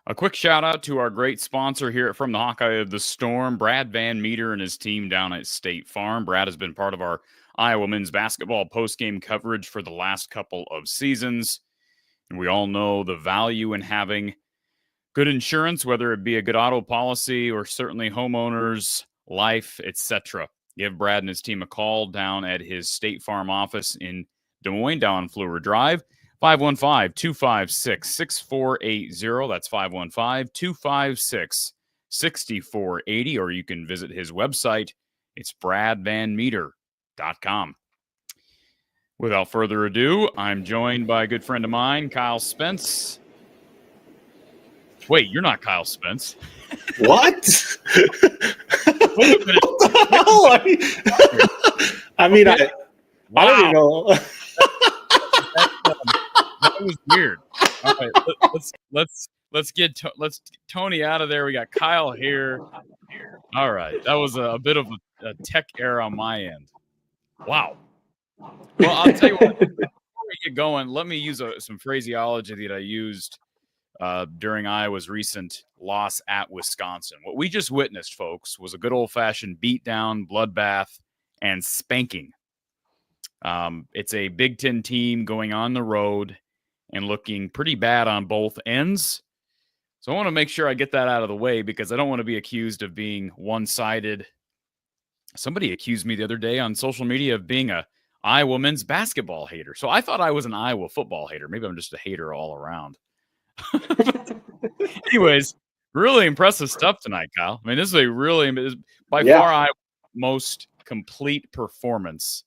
A quick shout out to our great sponsor here from the Hawkeye of the Storm, Brad Van Meter and his team down at State Farm. Brad has been part of our Iowa men's basketball postgame coverage for the last couple of seasons. And we all know the value in having good insurance, whether it be a good auto policy or certainly homeowners, life, etc. Give Brad and his team a call down at his State Farm office in Des Moines, down on Fleur Drive. 515-256-6480. That's 515-256-6480. Or you can visit his website. It's bradvanmeter.com. Without further ado, I'm joined by a good friend of mine, Kyle Spence. Wait, you're not Kyle Spence. What? Wait a minute. What the hell are you? I mean, Okay. I don't even know. That was weird. All right, let's get Tony out of there. We got Kyle here. All right, that was a bit of a tech error on my end. Wow. Well, I'll tell you what. Before we get going, let me use some phraseology that I used during Iowa's recent loss at Wisconsin. What we just witnessed, folks, was a good old-fashioned beatdown, bloodbath, and spanking. It's a Big Ten team going on the road and looking pretty bad on both ends. So I want to make sure I get that out of the way because I don't want to be accused of being one-sided. Somebody accused me the other day on social media of being a Iowa men's basketball hater. So I thought I was an Iowa football hater. Maybe I'm just a hater all around. Anyways, Really impressive stuff tonight, Kyle. I mean, this is by far my most complete performance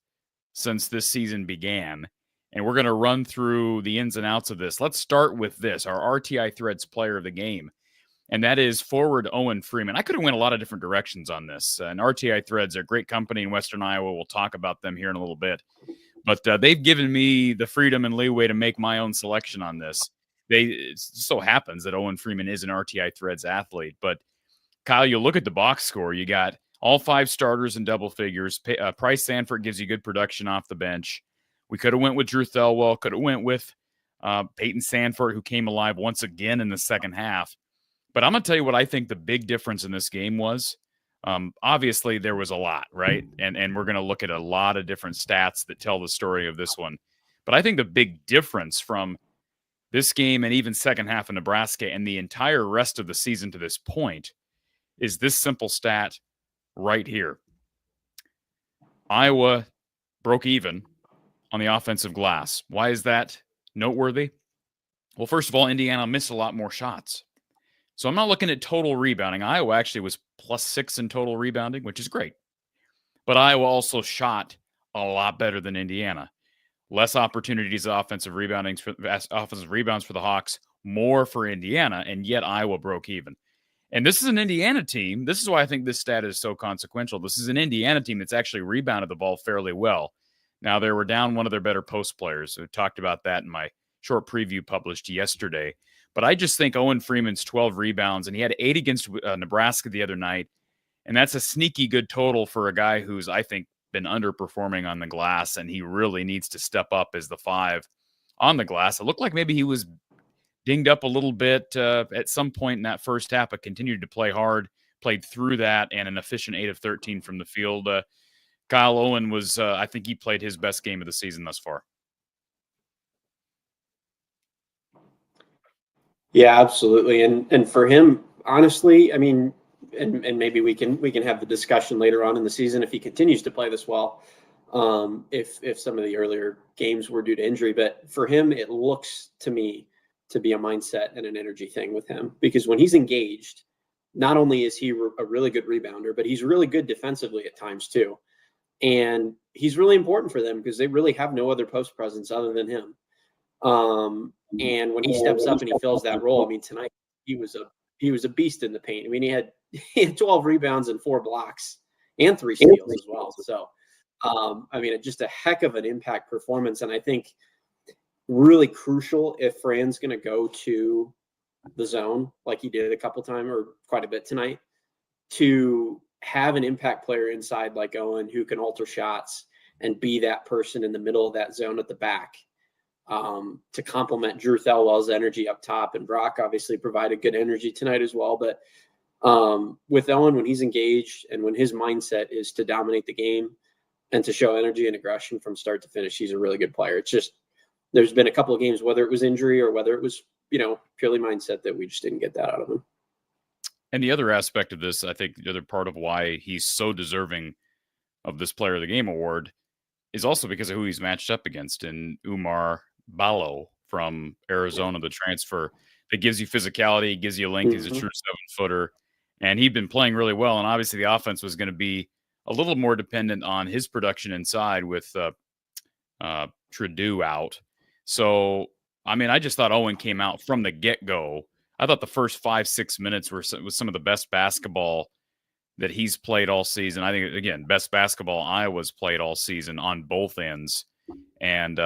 since this season began. And we're going to run through the ins and outs of this. Let's start with this, our RTI Threads player of the game. And that is forward Owen Freeman. I could have went a lot of different directions on this. And RTI Threads are a great company in Western Iowa. We'll talk about them here in a little bit. But they've given me the freedom and leeway to make my own selection on this. It so happens that Owen Freeman is an RTI Threads athlete. But, Kyle, you look at the box score. You got all 5 starters in double figures. Price Sanford gives you good production off the bench. We could have went with Drew Thelwell. Could have went with Peyton Sanford, who came alive once again in the second half. But I'm going to tell you what I think the big difference in this game was. Obviously, there was a lot, right? And we're going to look at a lot of different stats that tell the story of this one. But I think the big difference from this game and even second half of Nebraska and the entire rest of the season to this point is this simple stat right here. Iowa broke even on the offensive glass. Why is that noteworthy? Well, first of all, Indiana missed a lot more shots. So I'm not looking at total rebounding. Iowa actually was +6 in total rebounding, which is great. But Iowa also shot a lot better than Indiana. Less opportunities of offensive rebounds for the Hawks, more for Indiana, and yet Iowa broke even. And this is an Indiana team. This is why I think this stat is so consequential. This is an Indiana team that's actually rebounded the ball fairly well. Now, they were down one of their better post players. We talked about that in my short preview published yesterday. But I just think Owen Freeman's 12 rebounds, and he had 8 against Nebraska the other night. And that's a sneaky good total for a guy who's, I think, been underperforming on the glass, and he really needs to step up as the 5 on the glass. It looked like maybe he was dinged up a little bit at some point in that first half, but continued to play hard, played through that, and an efficient 8 of 13 from the field. Kyle Owen was, I think he played his best game of the season thus far. Yeah, absolutely. And for him, honestly, I mean, and maybe we can have the discussion later on in the season if he continues to play this well, if some of the earlier games were due to injury. But for him, it looks to me to be a mindset and an energy thing with him, because when he's engaged, not only is he a really good rebounder, but he's really good defensively at times too. And he's really important for them because they really have no other post presence other than him. And when he steps up and he fills that role, I mean, tonight he was a beast in the paint. I mean, he had 12 rebounds and 4 blocks and 3 steals as well. So, I mean, just a heck of an impact performance. And I think really crucial if Fran's going to go to the zone like he did a couple times or quite a bit tonight, to have an impact player inside like Owen who can alter shots and be that person in the middle of that zone at the back. To complement Drew Thelwell's energy up top, and Brock obviously provided good energy tonight as well. But with Owen, when he's engaged and when his mindset is to dominate the game and to show energy and aggression from start to finish, he's a really good player. It's just there's been a couple of games, whether it was injury or whether it was purely mindset, that we just didn't get that out of him. And the other aspect of this, I think the other part of why he's so deserving of this Player of the Game award is also because of who he's matched up against in Umar Ballo from Arizona, the transfer that gives you physicality, gives you length. He's a true 7-footer, and he'd been playing really well. And obviously the offense was going to be a little more dependent on his production inside with Tadjo out. So, I mean, I just thought Owen came out from the get-go. I thought the first 5-6 minutes was some of the best basketball that he's played all season. I think, again, best basketball Iowa's played all season on both ends. And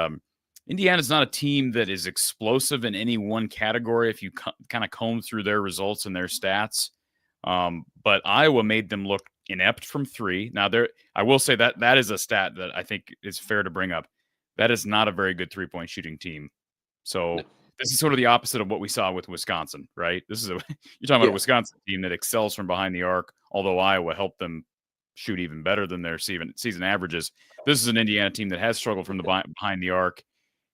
Indiana's not a team that is explosive in any one category if you kind of comb through their results and their stats. But Iowa made them look inept from 3. Now, I will say that is a stat that I think is fair to bring up. That is not a very good 3-point shooting team. So this is sort of the opposite of what we saw with Wisconsin, right? You're talking about a Wisconsin team that excels from behind the arc, although Iowa helped them shoot even better than their season averages. This is an Indiana team that has struggled from the behind the arc.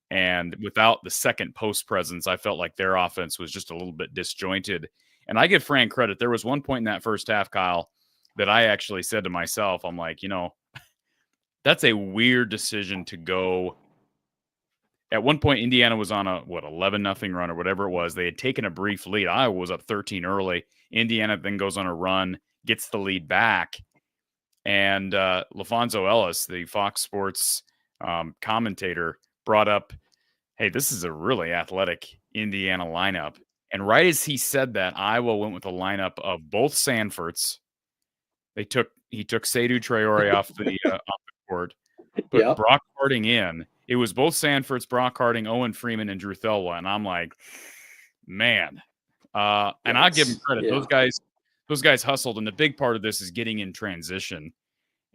And without the second post presence, I felt like their offense was just a little bit disjointed. And I give Fran credit. There was one point in that first half, Kyle, that I actually said to myself, I'm like, that's a weird decision to go at one point, Indiana was on a 11-0 run or whatever it was. They had taken a brief lead. Iowa was up 13 early. Indiana then goes on a run, gets the lead back, and LaFonso Ellis, the Fox Sports commentator, brought up, "Hey, this is a really athletic Indiana lineup." And right as he said that, Iowa went with a lineup of both Sanfords. He took Seydou Traore off the court, put Brock Harding in. It was both Sanfords, Brock Harding, Owen Freeman, and Drew Thelwell. And I'm like, man. And I give them credit. Yeah. Those guys hustled. And the big part of this is getting in transition.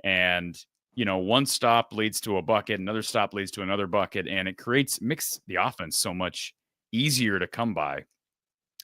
And, one stop leads to a bucket, another stop leads to another bucket, and it makes the offense so much easier to come by.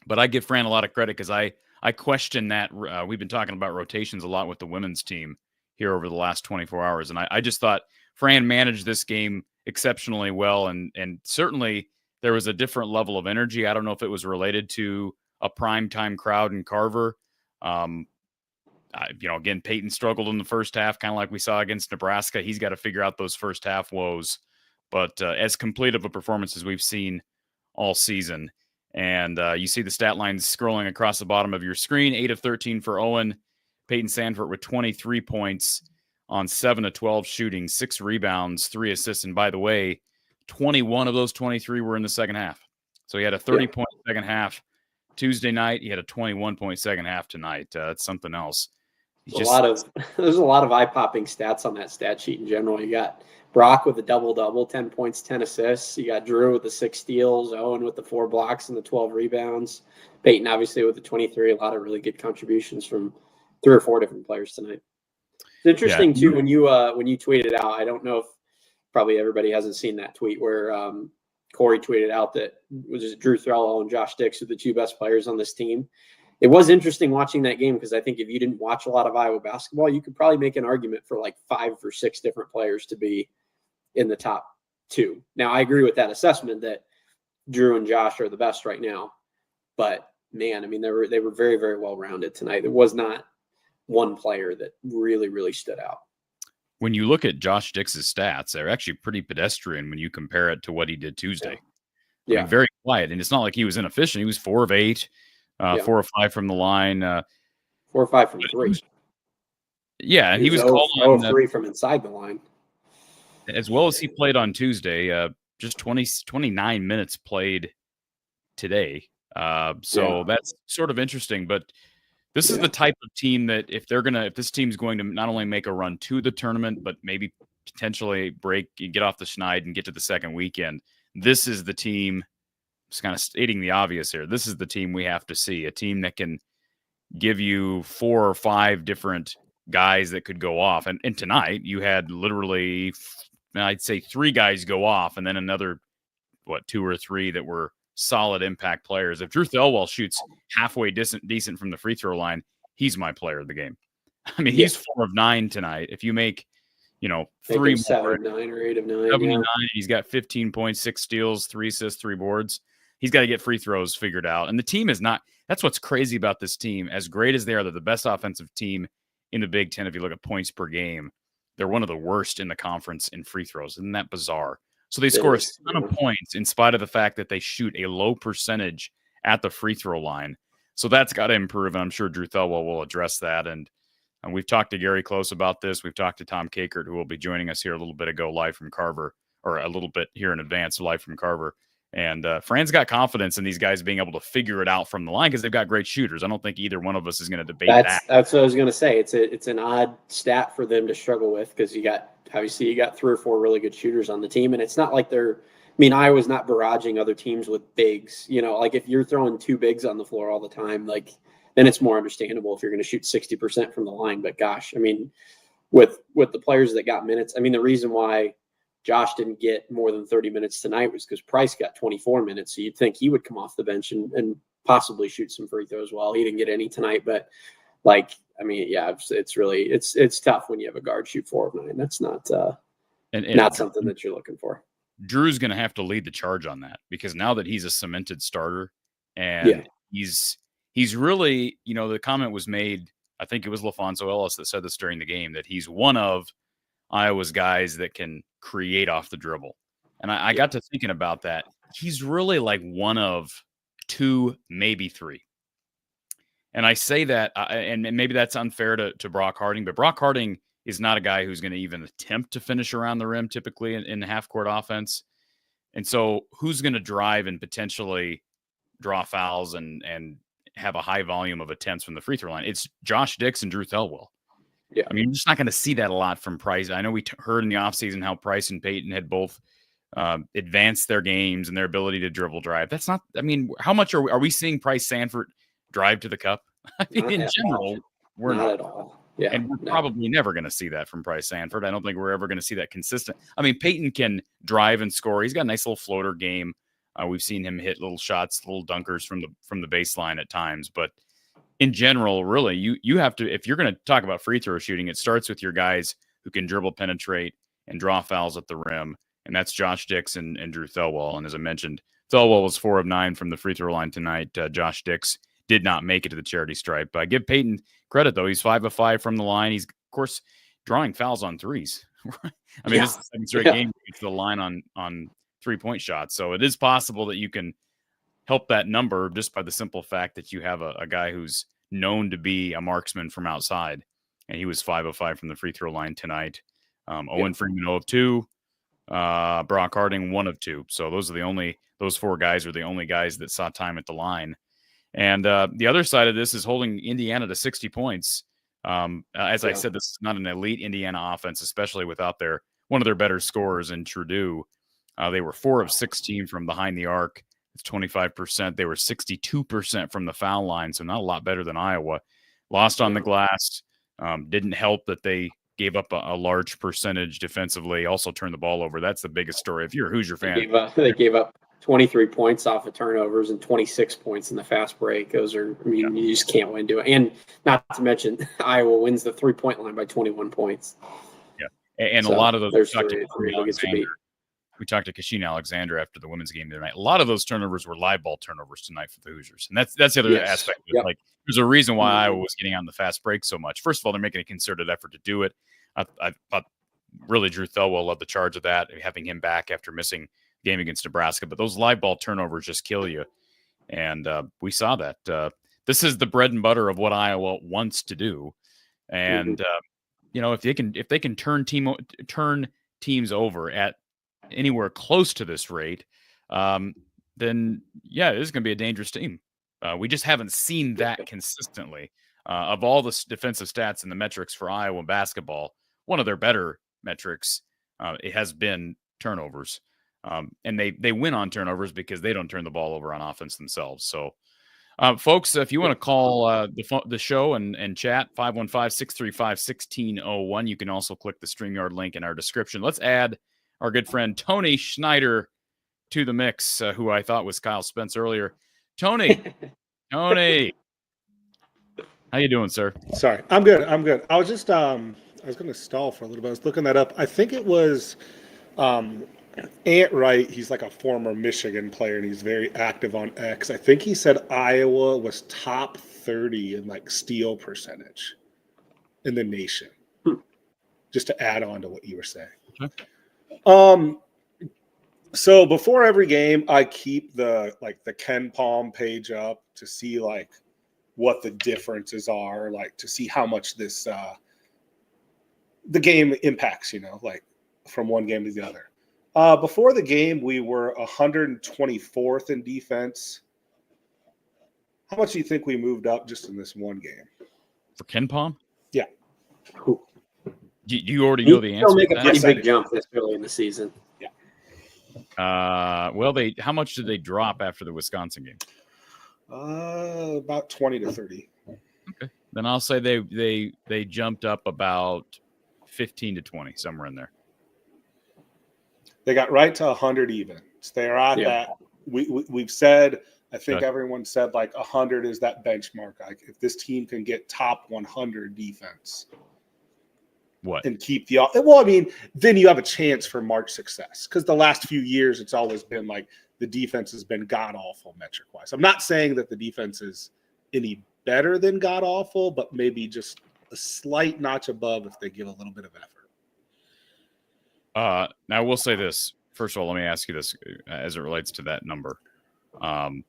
But I give Fran a lot of credit because I question that. We've been talking about rotations a lot with the women's team here over the last 24 hours. And I just thought Fran managed this game exceptionally well. And certainly there was a different level of energy. I don't know if it was related to a primetime crowd in Carver. Again, Peyton struggled in the first half, kind of like we saw against Nebraska. He's got to figure out those first half woes. But as complete of a performance as we've seen all season. And you see the stat lines scrolling across the bottom of your screen. 8 of 13 for Owen. Peyton Sanford with 23 points on 7 of 12 shooting, 6 rebounds, 3 assists. And by the way, 21 of those 23 were in the second half. So he had a 30-point second half Tuesday night. He had a 21-point second half tonight. That's something else. There's a lot of eye-popping stats on that stat sheet in general. You got Brock with a double-double, 10 points, 10 assists. You got Drew with the 6 steals, Owen with the 4 blocks and the 12 rebounds. Peyton, obviously, with the 23. A lot of really good contributions from 3 or 4 different players tonight. It's interesting, too, when you tweeted out, I don't know if probably everybody hasn't seen that tweet where Cory tweeted out that was Drew Thelwell and Josh Dix are the 2 best players on this team. It was interesting watching that game because I think if you didn't watch a lot of Iowa basketball, you could probably make an argument for like 5 or 6 different players to be in the top 2. Now, I agree with that assessment that Drew and Josh are the best right now. But, man, I mean, they were very, very well-rounded tonight. There was not one player that really, really stood out. When you look at Josh Dix's stats, they're actually pretty pedestrian when you compare it to what he did Tuesday. Yeah. I mean, very quiet. And it's not like he was inefficient. He was 4 of 8. 4 or 5 from the line. 4 or 5 from 3. Yeah, and he was called on 3 from inside the line. As well as he played on Tuesday, just 29 minutes played today. So that's sort of interesting. But this is the type of team that if this team's going to not only make a run to the tournament, but maybe potentially get off the schneid and get to the second weekend, this is the team. Just kind of stating the obvious here. This is the team we have to see, a team that can give you 4 or 5 different guys that could go off. And tonight you had literally, I'd say 3 guys go off and then another, 2 or 3 that were solid impact players. If Drew Thelwell shoots halfway decent from the free throw line, he's my player of the game. I mean, he's 4 of 9 tonight. If you make, 3 7 of 9 or 8 of 9. 7 of 9, he's got 15 points, 6 steals, 3 assists, 3 boards. He's got to get free throws figured out. And the team is not – that's what's crazy about this team. As great as they are, they're the best offensive team in the Big Ten. If you look at points per game, they're one of the worst in the conference in free throws. Isn't that bizarre? So they score a ton of points in spite of the fact that they shoot a low percentage at the free throw line. So that's got to improve, and I'm sure Drew Thelwell will address that. And we've talked to Gary Close about this. We've talked to Tom Kakert, who will be joining us here a little bit ago live from Carver, or a little bit here in advance live from Carver. And Fran's got confidence in these guys being able to figure it out from the line because they've got great shooters. I don't think either one of us is going to debate that. That's what I was going to say. It's an odd stat for them to struggle with because you got 3 or 4 really good shooters on the team, and it's not like Iowa's not barraging other teams with bigs. Like if you're throwing 2 bigs on the floor all the time, like then it's more understandable if you're going to shoot 60% from the line. But gosh, I mean, with the players that got minutes, I mean, the reason why Josh didn't get more than 30 minutes tonight was because Price got 24 minutes. So you'd think he would come off the bench and possibly shoot some free throws. Well, he didn't get any tonight, but it's tough when you have a guard shoot 4 of 9. That's not not something that you're looking for. Drew's going to have to lead the charge on that because now that he's a cemented starter and he's really, the comment was made, I think it was LaFonso Ellis that said this during the game, that he's one of Iowa's guys that can create off the dribble. And I got to thinking about that. He's really like one of 2, maybe 3. And I say that, and maybe that's unfair to Brock Harding, but Brock Harding is not a guy who's going to even attempt to finish around the rim typically in half-court offense. And so who's going to drive and potentially draw fouls and have a high volume of attempts from the free throw line? It's Josh Dix and Drew Thelwell. Yeah. I mean, you're just not going to see that a lot from Price. I know we heard in the offseason how Price and Payton had both advanced their games and their ability to dribble drive. That's not, I mean, how much are we seeing Price Sanford drive to the cup? I mean, Not in at general, all. we're Not not at all. Yeah. And we're probably never going to see that from Price Sanford. I don't think we're ever going to see that consistent. I mean, Peyton can drive and score. He's got a nice little floater game. We've seen him hit little shots, little dunkers from the baseline at times. But in general, really, you have to, if you're going to talk about free throw shooting, it starts with your guys who can dribble, penetrate, and draw fouls at the rim. And that's Josh Dix and Drew Thelwell. And as I mentioned, Thelwell was 4 of 9 from the free throw line tonight. Josh Dix did not make it to the charity stripe. But I give Peyton credit, though. He's 5 of 5 from the line. He's, of course, drawing fouls on threes. I mean, this is the second straight game to the line on 3-point shots. So it is possible that you can help that number just by the simple fact that you have a guy who's known to be a marksman from outside. And he was 5 of 5 from the free throw line tonight. Owen Freeman, 0 of 2. Brock Harding, 1 of 2. So those 4 guys are the only guys that saw time at the line. And the other side of this is holding Indiana to 60 points. As I said, this is not an elite Indiana offense, especially without one of their better scorers in Trudeau. They were 4 of 16 from behind the arc. It's 25%. They were 62% from the foul line, so not a lot better than Iowa. Lost on the glass. Didn't help that they gave up a large percentage defensively. Also turned the ball over. That's the biggest story. If you're a Hoosier fan, they gave up 23 points off of turnovers and 26 points in the fast break. Those are, I mean, you just can't win doing it. And not to mention, Iowa wins the 3-point line by 21 points. Yeah, and so a lot of those. We talked to Kasheen Alexander after the women's game tonight. A lot of those turnovers were live ball turnovers tonight for the Hoosiers. And that's the other aspect. Like, there's a reason why Iowa was getting on the fast break so much. First of all, they're making a concerted effort to do it. I thought really Drew Thelwell led the charge of that, having him back after missing the game against Nebraska. But those live ball turnovers just kill you. And we saw that. This is the bread and butter of what Iowa wants to do. And, if they can turn teams over at anywhere close to this rate, then it is going to be a dangerous team. We just haven't seen that consistently. Of all the defensive stats and the metrics for Iowa basketball, one of their better metrics, it has been turnovers. And they win on turnovers because they don't turn the ball over on offense themselves. So, folks, if you want to call the show and chat, 515-635-1601. You can also click the StreamYard link in our description. Let's add our good friend Tony Schneider to the mix, who I thought was Kyle Spence earlier. Tony, how you doing, sir? Sorry, I'm good. I was just I was going to stall for a little bit. I was looking that up. I think it was Ant Wright. He's like a former Michigan player, and he's very active on X. I think he said Iowa was top 30 in like steal percentage in the nation. Just to add on to what you were saying. Okay. So before every game, I keep the KenPom page up to see like what the differences are, like to see how much this the game impacts, like from one game to the other. Before the game, we were 124th in defense. How much do you think we moved up just in this one game? For KenPom? Yeah. You already know the answer. They'll make a pretty big jump this early in the season. Yeah. How much did they drop after the Wisconsin game? About 20 to 30. Okay. Then I'll say they jumped up about 15 to 20, somewhere in there. They got right to 100 even. So they're at that. We've said, I think everyone said like 100 is that benchmark. Like if this team can get top 100 defense. What? And keep then you have a chance for March success. Because the last few years, it's always been like the defense has been god-awful metric-wise. I'm not saying that the defense is any better than god-awful, but maybe just a slight notch above if they give a little bit of effort. Now, I will say this. first of all, let me ask you this as it relates to that number. And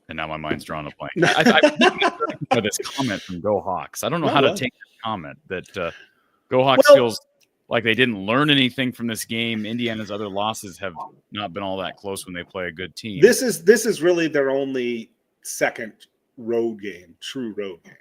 now my mind's drawn a blank. I this comment from Go Hawks. I don't know how to take the comment that Go Hawks feels like they didn't learn anything from this game. Indiana's other losses have not been all that close when they play a good team. This is really their only second road game, true road game.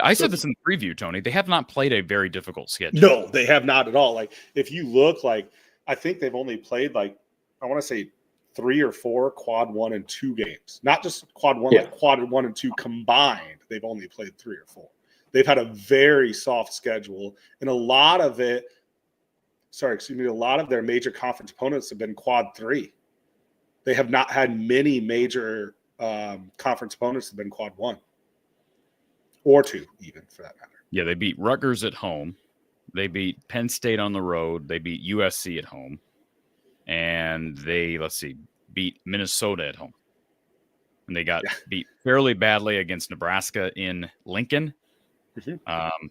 I said this in the preview, Tony. They have not played a very difficult schedule. No, they have not at all. Like, if you look, like, I think they've only played, like, I want to say 3 or 4 quad 1 and 2 games. Not just quad 1, like quad 1 and 2 combined. They've only played 3 or 4. They've had a very soft schedule, and a lot of it, a lot of their major conference opponents have been quad 3. They have not had many major conference opponents that have been quad 1 or 2, even, for that matter. Yeah, they beat Rutgers at home. They beat Penn State on the road. They beat USC at home. And they, beat Minnesota at home. And they got beat fairly badly against Nebraska in Lincoln. Mm-hmm.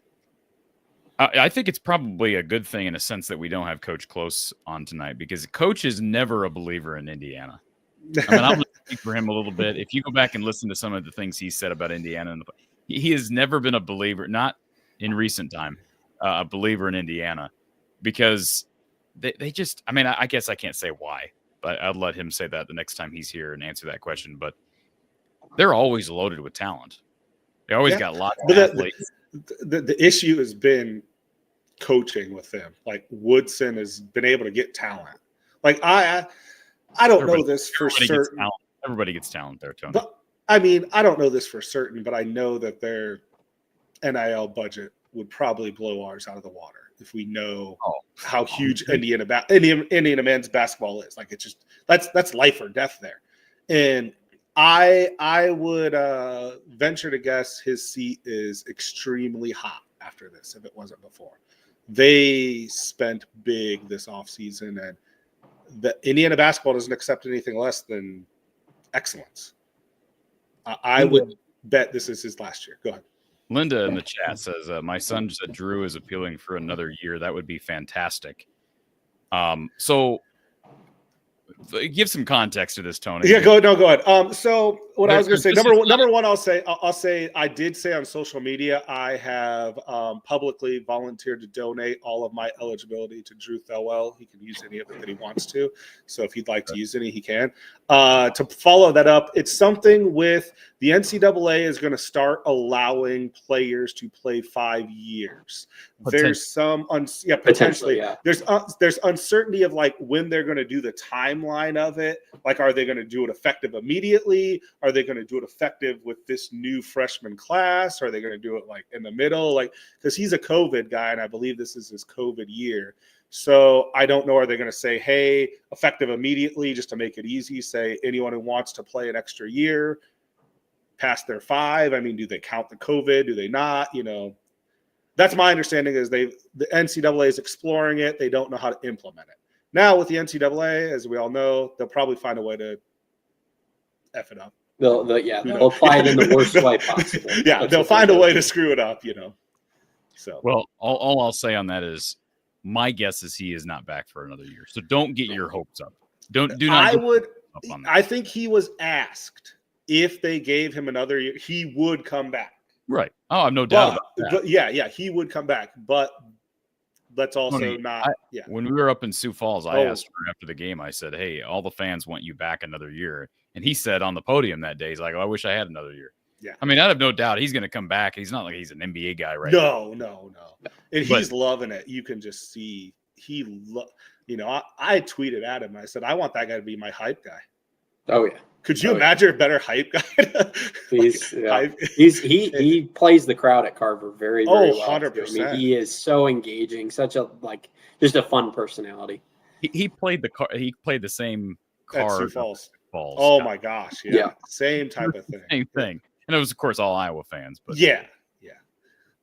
I think it's probably a good thing in a sense that we don't have Coach Close on tonight, because Coach is never a believer in Indiana. I mean, I'm going to speak for him a little bit. If you go back and listen to some of the things he said about Indiana, he has never been a believer, not in recent time, a believer in Indiana, because they just, I mean, I guess I can't say why, but I'll let him say that the next time he's here and answer that question. But they're always loaded with talent. They always got lots of athletes. The issue has been coaching with them. Like, Woodson has been able to get talent. Like, I don't know this for certain. Everybody gets talent there, Tony. But, I mean, I don't know this for certain, but I know that their NIL budget would probably blow ours out of the water if we know how huge Indiana men's basketball is. Like, it's just that's life or death there. And I would venture to guess his seat is extremely hot after this, if it wasn't before. They spent big this offseason, and the Indiana basketball doesn't accept anything less than excellence. I would bet this is his last year. Go ahead. Linda in the chat says, my son said Drew is appealing for another year. That would be fantastic. So give some context to this, Tony. Yeah, go ahead. So what I was going to say, number one, I'll say I did say on social media, I have publicly volunteered to donate all of my eligibility to Drew Thelwell. He can use any of it that he wants to. So if he'd like to use any, he can. To follow that up, it's something with the NCAA is going to start allowing players to play 5 years. There's some potentially. Yeah. There's uncertainty of like when they're going to do the timeline of it. Like, are they going to do it effective immediately? Are they going to do it effective with this new freshman class? Are they going to do it like in the middle? Like, because he's a COVID guy, and I believe this is his COVID year. So I don't know. Are they going to say, hey, effective immediately, just to make it easy? Say anyone who wants to play an extra year past their 5. I mean, do they count the COVID? Do they not? You know, that's my understanding is the NCAA is exploring it. They don't know how to implement it. Now with the NCAA, as we all know, they'll probably find a way to F it up. They'll apply it in the worst way possible. Yeah, they'll find a way to screw it up, you know. So well, all I'll say on that is my guess is he is not back for another year. So don't get your hopes up. Do not. I think he was asked if they gave him another year, he would come back. Right. Oh, I have no doubt about that. But yeah, he would come back. But let's also When we were up in Sioux Falls, I asked her after the game, I said, hey, all the fans want you back another year. And he said on the podium that day, he's like, I wish I had another year. Yeah. I mean, I have no doubt he's going to come back. He's not like he's an NBA guy right now. No. And he's loving it. You can just see I tweeted at him. I said, I want that guy to be my hype guy. Oh, yeah. Could you imagine a better hype guy? He plays the crowd at Carver very, very well. 100%. I mean, he is so engaging, such a just a fun personality. He played the same card at Sioux Falls. Oh my gosh, yeah. Same type of thing. Same thing. And it was, of course, all Iowa fans. But yeah.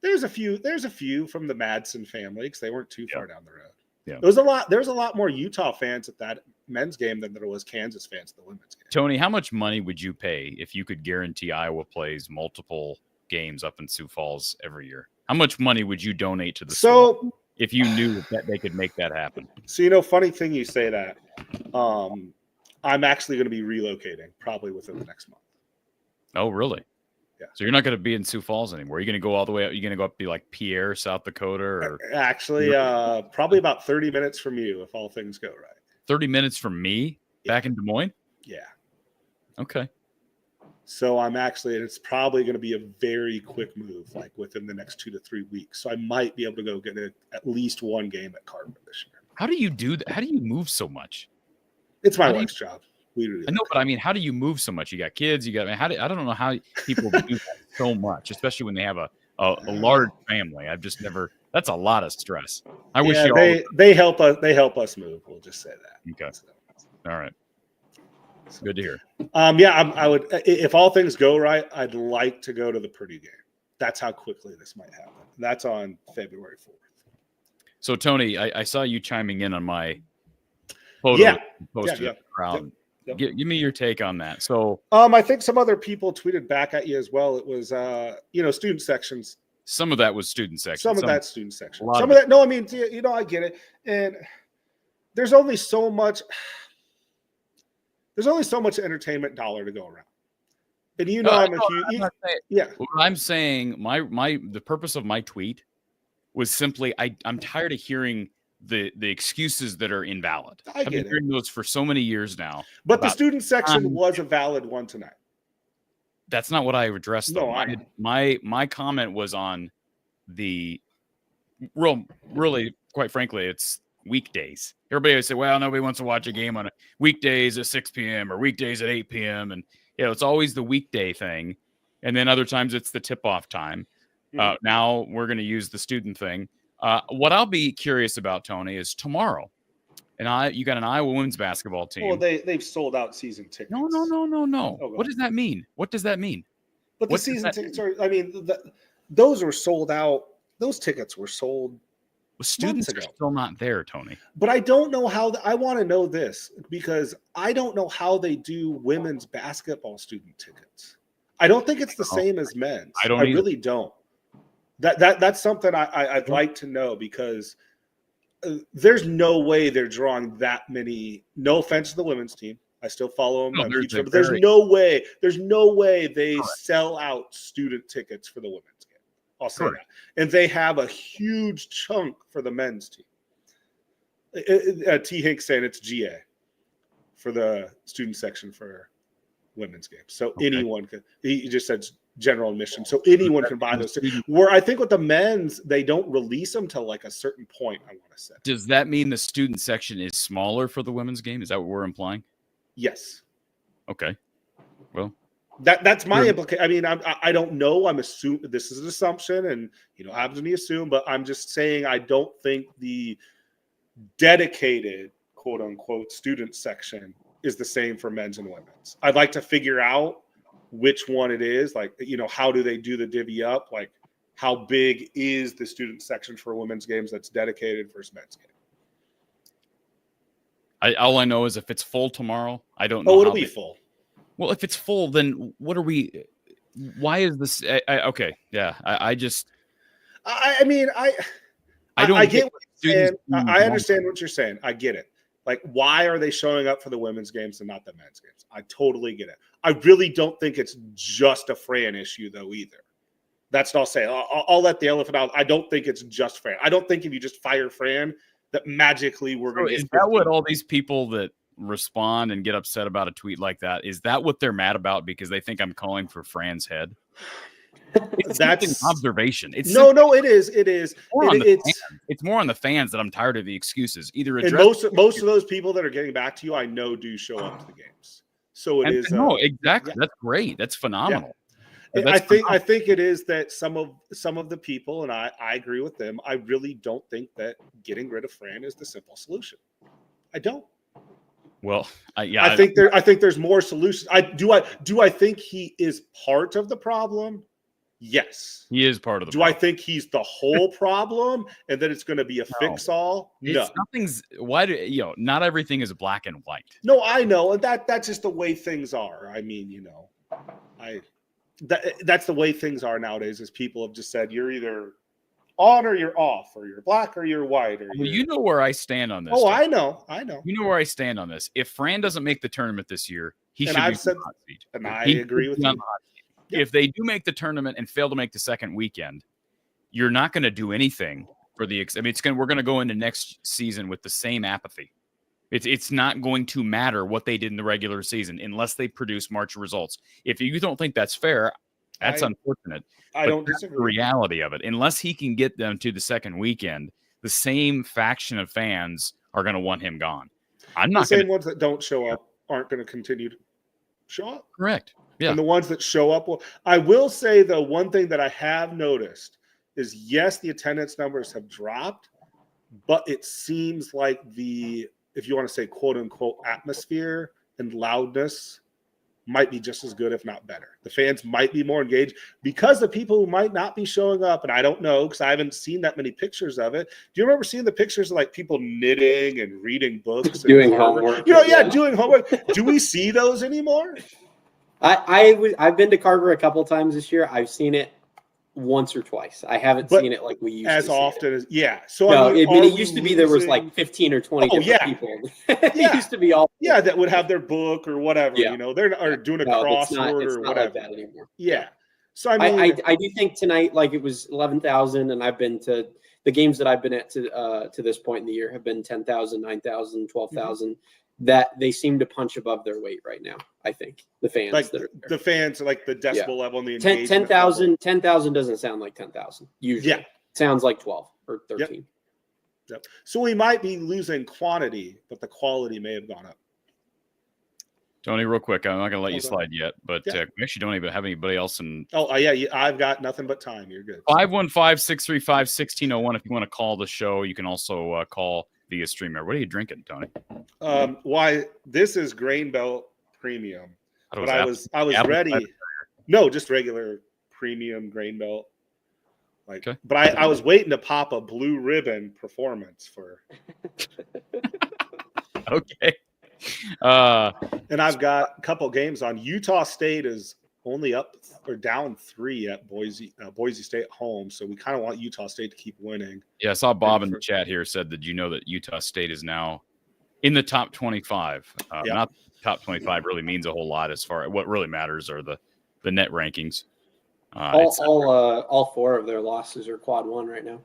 There's a few from the Madsen family because they weren't too far down the road. Yeah. There was a lot more Utah fans at that men's game than there was Kansas fans at the women's game. Tony, how much money would you pay if you could guarantee Iowa plays multiple games up in Sioux Falls every year? How much money would you donate to the school? if you knew that they could make that happen? So, funny thing you say that. I'm actually going to be relocating probably within the next month. Oh, really? Yeah. So you're not going to be in Sioux Falls anymore. You're going to go all the way up. You're going to go up to like Pierre, South Dakota, or actually, probably about 30 minutes from you if all things go right. 30 minutes from me back in Des Moines? Yeah. Okay. So it's probably going to be a very quick move, like within the next 2 to 3 weeks. So I might be able to go get at least one game at Carver this year. How do you do that? How do you move so much? It's my wife's job. I know, but I mean, how do you move so much? You got kids, I don't know how people do that so much, especially when they have a large family. I've just never, that's a lot of stress. I wish they help us move. We'll just say that. Okay. All right. It's good to hear. I would, if all things go right, I'd like to go to the Purdue game. That's how quickly this might happen. That's on February 4th. So Tony, I saw you chiming in on my photo posted at the crowd. Yep. Give me your take on that. So, I think some other people tweeted back at you as well. It was, student sections. Some of that was student section. Some of that student section. Some of that. No, I mean, I get it. And there's only so much entertainment dollar to go around. And What I'm saying, the purpose of my tweet was simply I'm tired of hearing the excuses that are invalid. I've been hearing those for so many years now. But the student section was a valid one tonight. That's not what I addressed, though. No, my comment was on the really, quite frankly, it's weekdays. Everybody always say, well, nobody wants to watch a game on weekdays at 6 p.m. or weekdays at 8 p.m. And it's always the weekday thing. And then other times it's the tip-off time. Now we're going to use the student thing. What I'll be curious about, Tony, is tomorrow. And you got an Iowa women's basketball team. Well, they've sold out season tickets. No. Oh, what does that mean? What does that mean? But the season tickets are, those were sold out. Those tickets were sold. Well, students are still not there, Tony. But I don't know how. I want to know this because I don't know how they do women's basketball student tickets. I don't think it's the same as men's. I really don't. That's something I'd like to know because there's no way they're drawing that many. No offense to the women's team, I still follow them. But there's no way they sell out student tickets for the women's game. I'll say that, and they have a huge chunk for the men's team. T. Hink saying it's GA for the student section for women's games, so anyone can. He just said general admission, so anyone can buy those. Where I think with the men's, they don't release them till like a certain point. I want to say. Does that mean the student section is smaller for the women's game? Is that what we're implying? Yes. Okay. Well, that's my implication. I mean, I don't know. I'm assuming this is an assumption, and happens to be assumed. But I'm just saying I don't think the dedicated quote unquote student section is the same for men's and women's. I'd like to figure out which one it is. Like, how do they do the divvy up? Like, how big is the student section for women's games that's dedicated versus men's game? All I know is if it's full tomorrow, I don't know. Oh, it'll be full. Well, if it's full, then what are we? Why is this? Okay, yeah. I get what you're saying. I understand what you're saying. I get it. Like, why are they showing up for the women's games and not the men's games? I totally get it. I really don't think it's just a Fran issue, though, either. That's what I'll say. I'll let the elephant out. I don't think it's just Fran. I don't think if you just fire Fran, that magically we're going to. Is that what all these people that respond and get upset about a tweet like that, is that what they're mad about because they think I'm calling for Fran's head? That's an observation. It is. It's more on the fans that I'm tired of the excuses. Either most of those people that are getting back to you, I know, do show up to the games. So exactly. Yeah. That's great. That's phenomenal. Yeah. I think it is that some of the people, and I agree with them. I really don't think that getting rid of Fran is the simple solution. I don't. Well, I think there's more solutions. Do I think he is part of the problem? Yes, he is part of the problem. Do I think he's the whole problem and that it's going to be a fix-all? No. Not everything is black and white. No, I know. And that's just the way things are. I mean, that's the way things are nowadays, is people have just said, you're either on or you're off, or you're black or you're white. Or well, you know where I stand on this. Oh, Tom. I know. You know where I stand on this. If Fran doesn't make the tournament this year, he should be on the hot seat. And I agree with you. Yep. If they do make the tournament and fail to make the second weekend, you're not going to do anything for the. I mean, we're going to go into next season with the same apathy. It's not going to matter what they did in the regular season unless they produce March results. If you don't think that's fair, that's unfortunate. I don't disagree. The reality of it, unless he can get them to the second weekend, the same faction of fans are going to want him gone. I'm not the same ones that don't show up aren't going to continue to show up. Correct. Yeah. And the ones that show up I will say, though, one thing that I have noticed is, yes, the attendance numbers have dropped, but it seems like if you want to say quote unquote atmosphere and loudness might be just as good, if not better. The fans might be more engaged because the people who might not be showing up, and I don't know because I haven't seen that many pictures of it. Do you remember seeing the pictures of like people knitting and reading books, doing homework? Doing homework. Do we see those anymore? I've been to Carver a couple times this year. I've seen it once or twice. I haven't seen it like we used as to often as So no, it used to be there was like 15 or 20 people. It used to be all that would have their book or whatever. They're doing a crossword or whatever. Like that anymore. So I mean, I do think tonight, like, it was 11,000, and I've been to the games that I've been at to this point in the year have been 10,000, 9,000, 12,000. Mm-hmm. That they seem to punch above their weight right now. I think the fans, like the fans, like the decibel level, and the 10,000 doesn't sound like 10,000 usually. It sounds like 12 or 13. Yep. So we might be losing quantity, but the quality may have gone up. Tony, real quick, I'm not going to let you slide yet, but we actually don't even have anybody else. I've got nothing but time. You're good. 515-635-1601. If you want to call the show, you can also call via streamer. What are you drinking, Tony? Why this is Grain Belt Premium, but I was ready. No, just regular premium Grain Belt. But I was waiting to pop a Blue Ribbon Performance for. Okay. And I've got a couple games on. Utah State is only up or down 3 at Boise State at home, so we kind of want Utah State to keep winning. Yeah, I saw Bob in the chat here said that you know that Utah State is now in the top 25. Not top 25 really means a whole lot as far as what really matters are the net rankings. All 4 of their losses are quad 1 right now.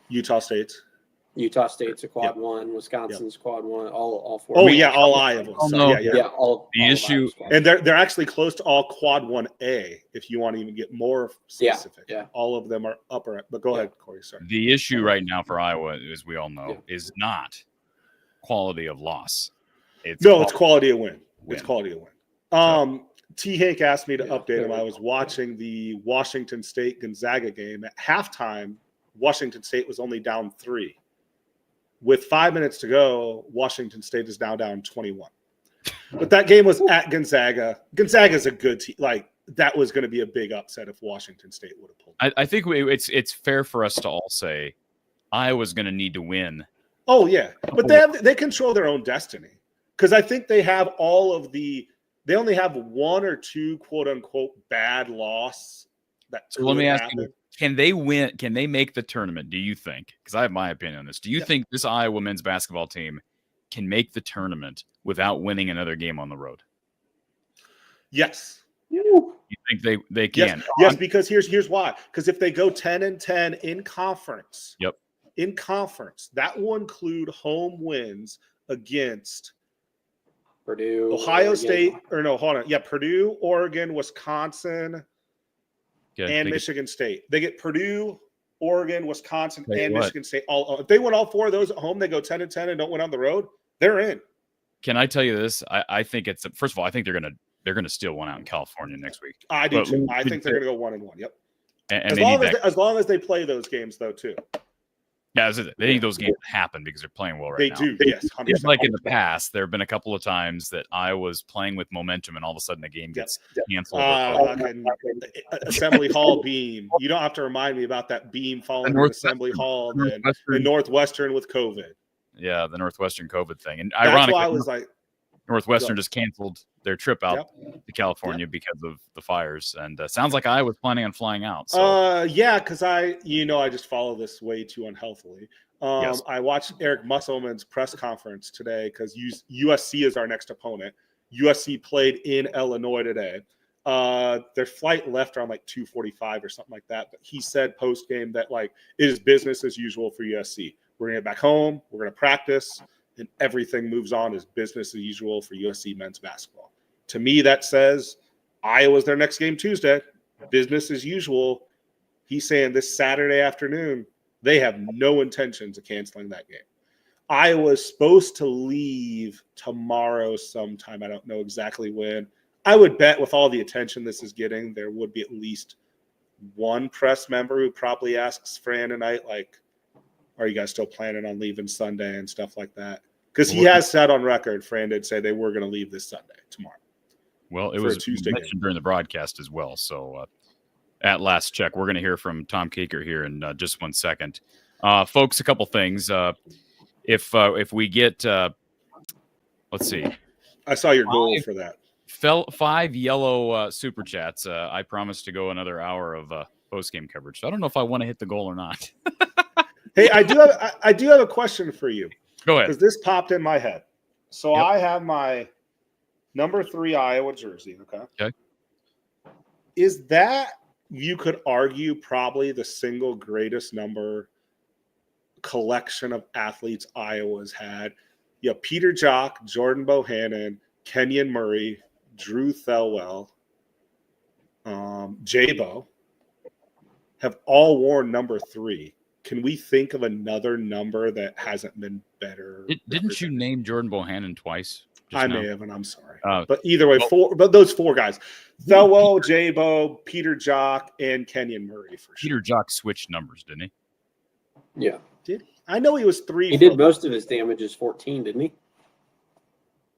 Utah State's a quad 1. Wisconsin's quad 1. All 4. All Iowa. All the issue, and they're actually close to all quad 1A. If you want to even get more specific, all of them are upper. But go ahead, Cory. Sorry. The issue right now for Iowa, as we all know, is not quality of loss. It's quality of win. It's quality of win. T. Hank asked me to update him. I was watching the Washington State Gonzaga game. At halftime, Washington State was only down 3. With 5 minutes to go, Washington State is now down 21. But that game was at Gonzaga. Gonzaga's a good team. Like, that was going to be a big upset if Washington State would have pulled. I think it's fair for us to all say Iowa's going to need to win. Oh, yeah. But they control their own destiny. Because I think they have they only have 1 or 2 quote-unquote bad loss. So let me ask you, can they win? Can they make the tournament, do you think? Because I have my opinion on this. Do you think this Iowa men's basketball team can make the tournament without winning another game on the road? Yes. You think they can? Yes, because here's why. Because if they go 10-10 in conference, that will include home wins against Purdue, Ohio State, Purdue, Oregon, Wisconsin, and Michigan State. They get Purdue, Oregon, Wisconsin, and Michigan State. If they win all 4 of those at home, they go 10-10 and don't win on the road, they're in. Can I tell you this? I think it's first of all, I think they're gonna steal one out in California next week. I do too. I think they're gonna go 1-1. Yep. And as long as they play those games though too. Yeah, they need those games to happen because they're playing well right now. They do, yes. 100%. It's like in the past, there have been a couple of times that I was playing with momentum and all of a sudden the game gets canceled. Assembly Hall beam. You don't have to remind me about that beam falling in Assembly Hall and Northwestern with COVID. Yeah, the Northwestern COVID thing. And that's ironically, why I was like, Northwestern just canceled their trip out to California because of the fires, and sounds like I was planning on flying out. So yeah, because I just follow this way too unhealthily. Yes. I watched Eric Musselman's press conference today because USC is our next opponent. USC played in Illinois today. Their flight left around like 2:45 or something like that. But he said post game that like it is business as usual for USC. We're gonna get back home. We're gonna practice, and everything moves on as business as usual for USC men's basketball. To me, that says Iowa's their next game Tuesday. Business as usual. He's saying this Saturday afternoon they have no intentions of canceling that game. Iowa's supposed to leave tomorrow sometime. I don't know exactly when. I would bet with all the attention this is getting, there would be at least one press member who probably asks Fran tonight, like, are you guys still planning on leaving Sunday and stuff like that? Because he has said on record, Fran did say they were going to leave this Sunday, tomorrow. Well, it was mentioned during the broadcast as well. So at last check, we're going to hear from Tom Kakert here in just 1 second. Folks, a couple things. If we get, let's see. I saw your goal for that. 5 yellow super chats. I promised to go another hour of post-game coverage. So I don't know if I want to hit the goal or not. Hey, I do have a question for you. Go ahead. Because this popped in my head. So I have my number 3 Iowa jersey. Okay. Is that, you could argue, probably the single greatest number collection of athletes Iowa's had? You have Peter Jock, Jordan Bohannon, Kenyon Murray, Drew Thelwell, Jabo have all worn number 3. Can we think of another number that hasn't been better? Didn't you name Jordan Bohannon twice? I may have, and I'm sorry. But either way, those 4 guys. Thelwell, Jabo, Peter Jock, and Kenyon Murray for sure. Peter Jock switched numbers, didn't he? Yeah. Did he? I know he was 3. He did most of his damage as 14, didn't he?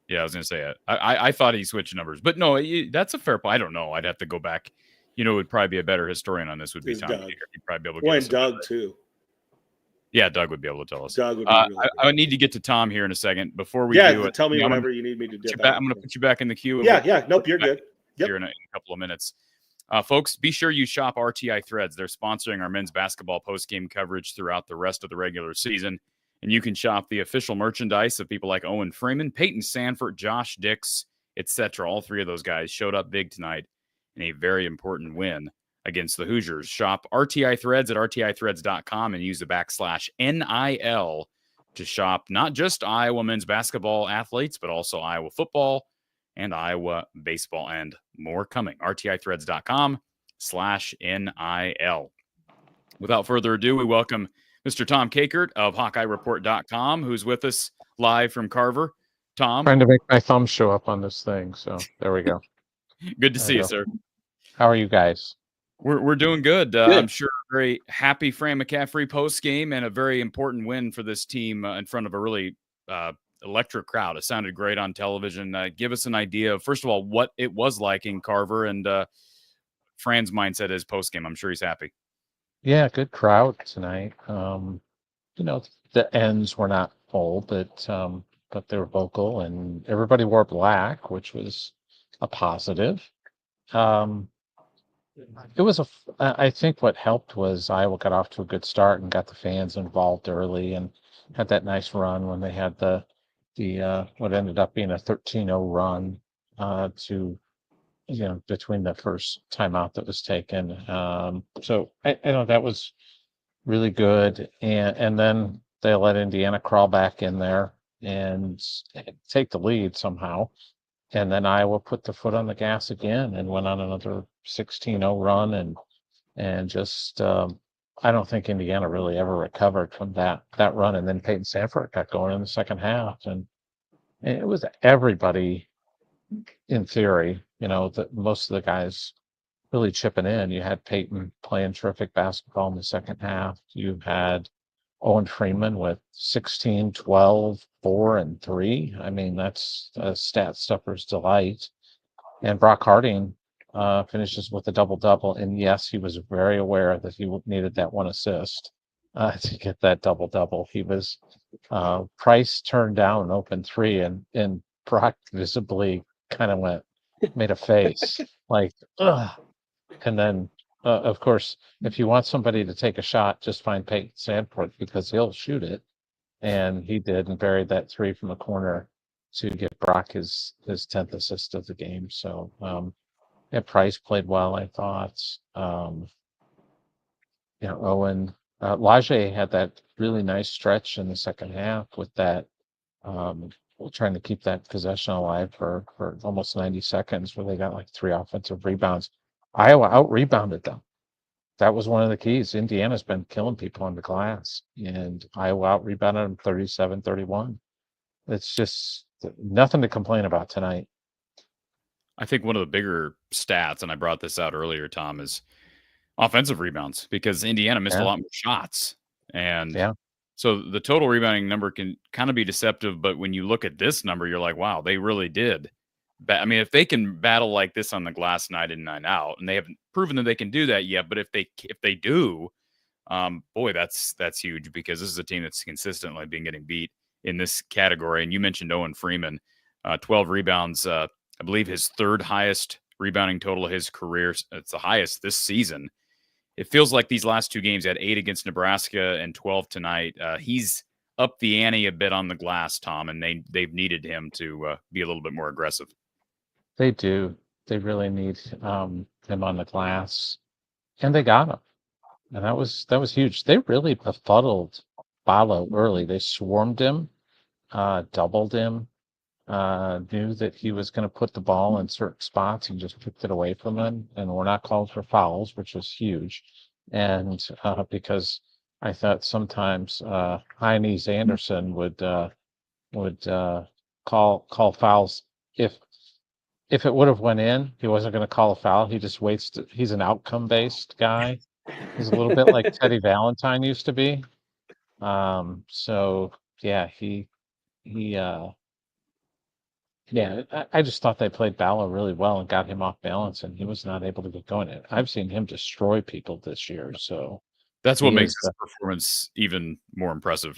Yeah, I was going to say it. I thought he switched numbers. But no, that's a fair point. I don't know. I'd have to go back. It would probably be a better historian on this would be Tom Kakert. He'd probably be able to get us Doug, too. Yeah, Doug would be able to tell us. Doug would be really I need to get to Tom here in a second. Before we do it, tell me whenever you need me to dip I'm going to put you back in the queue. Yeah. Nope, you're good. Here in a couple of minutes. Folks, be sure you shop RTI Threads. They're sponsoring our men's basketball post-game coverage throughout the rest of the regular season. And you can shop the official merchandise of people like Owen Freeman, Peyton Sanford, Josh Dix, etc. All 3 of those guys showed up big tonight in a very important win against the Hoosiers. Shop RTI Threads at rtithreads.com and use the /NIL to shop not just Iowa men's basketball athletes, but also Iowa football and Iowa baseball and more coming. rtithreads.com/NIL. Without further ado, we welcome Mr. Tom Kakert of HawkeyeReport.com, who's with us live from Carver. Tom. Trying to make my thumb show up on this thing, so there we go. Good to see you, sir. How are you guys? We're doing good. I'm sure very happy Fran McCaffery post game and a very important win for this team in front of a really electric crowd. It sounded great on television. Give us an idea of, first of all, what it was like in Carver and Fran's mindset is post game. I'm sure he's happy. Yeah, good crowd tonight. The ends were not full, but they were vocal and everybody wore black, which was a positive. It was I think what helped was Iowa got off to a good start and got the fans involved early and had that nice run when they had the what ended up being a 13-0 run between the first timeout that was taken. So I know that was really good. And then they let Indiana crawl back in there and take the lead somehow. And then Iowa put the foot on the gas again and went on another 16-0 run. And just, I don't think Indiana really ever recovered from that run. And then Peyton Sanford got going in the second half. And it was everybody, in theory, that most of the guys really chipping in. You had Peyton playing terrific basketball in the second half. You had Owen Freeman with 16, 12, 4, and 3. I mean, that's a stat stuffer's delight. And Brock Harding finishes with a double-double. And yes, he was very aware that he needed that 1 assist to get that double-double. He was Price turned down an open 3 and Brock visibly kind of made a face like, ugh. And then, of course, if you want somebody to take a shot, just find Peyton Sandport because he'll shoot it. And he did and buried that three from the corner to give Brock his 10th assist of the game. So, yeah, Price played well, I thought. Owen, Laje had that really nice stretch in the second half with that, trying to keep that possession alive for almost 90 seconds where they got like 3 offensive rebounds. Iowa out-rebounded them. That was one of the keys. Indiana's been killing people on the glass, and Iowa out-rebounded them 37-31. It's just nothing to complain about tonight. I think one of the bigger stats, and I brought this out earlier, Tom, is offensive rebounds because Indiana missed a lot more shots. And so the total rebounding number can kind of be deceptive, but when you look at this number, you're like, wow, they really did. I mean, if they can battle like this on the glass night in, night out, and they haven't proven that they can do that yet, but if they do, boy, that's huge because this is a team that's consistently been getting beat in this category. And you mentioned Owen Freeman, 12 rebounds, I believe his third highest rebounding total of his career. It's the highest this season. It feels like these last 2 games, he had 8 against Nebraska and 12 tonight. He's up the ante a bit on the glass, Tom, and they've needed him to be a little bit more aggressive. They do. They really need him on the glass, and they got him, and that was huge. They really befuddled Balo early. They swarmed him, doubled him, knew that he was going to put the ball in certain spots and just picked it away from him, and we're not called for fouls, which was huge. And because I thought sometimes Heinies Anderson would call fouls if it would have went in, he wasn't going to call a foul. He just waits. He's an outcome-based guy. He's a little bit like Teddy Valentine used to be. So yeah, I just thought they played Ballo really well and got him off balance, and he was not able to get going. I've seen him destroy people this year. So that's what makes his performance even more impressive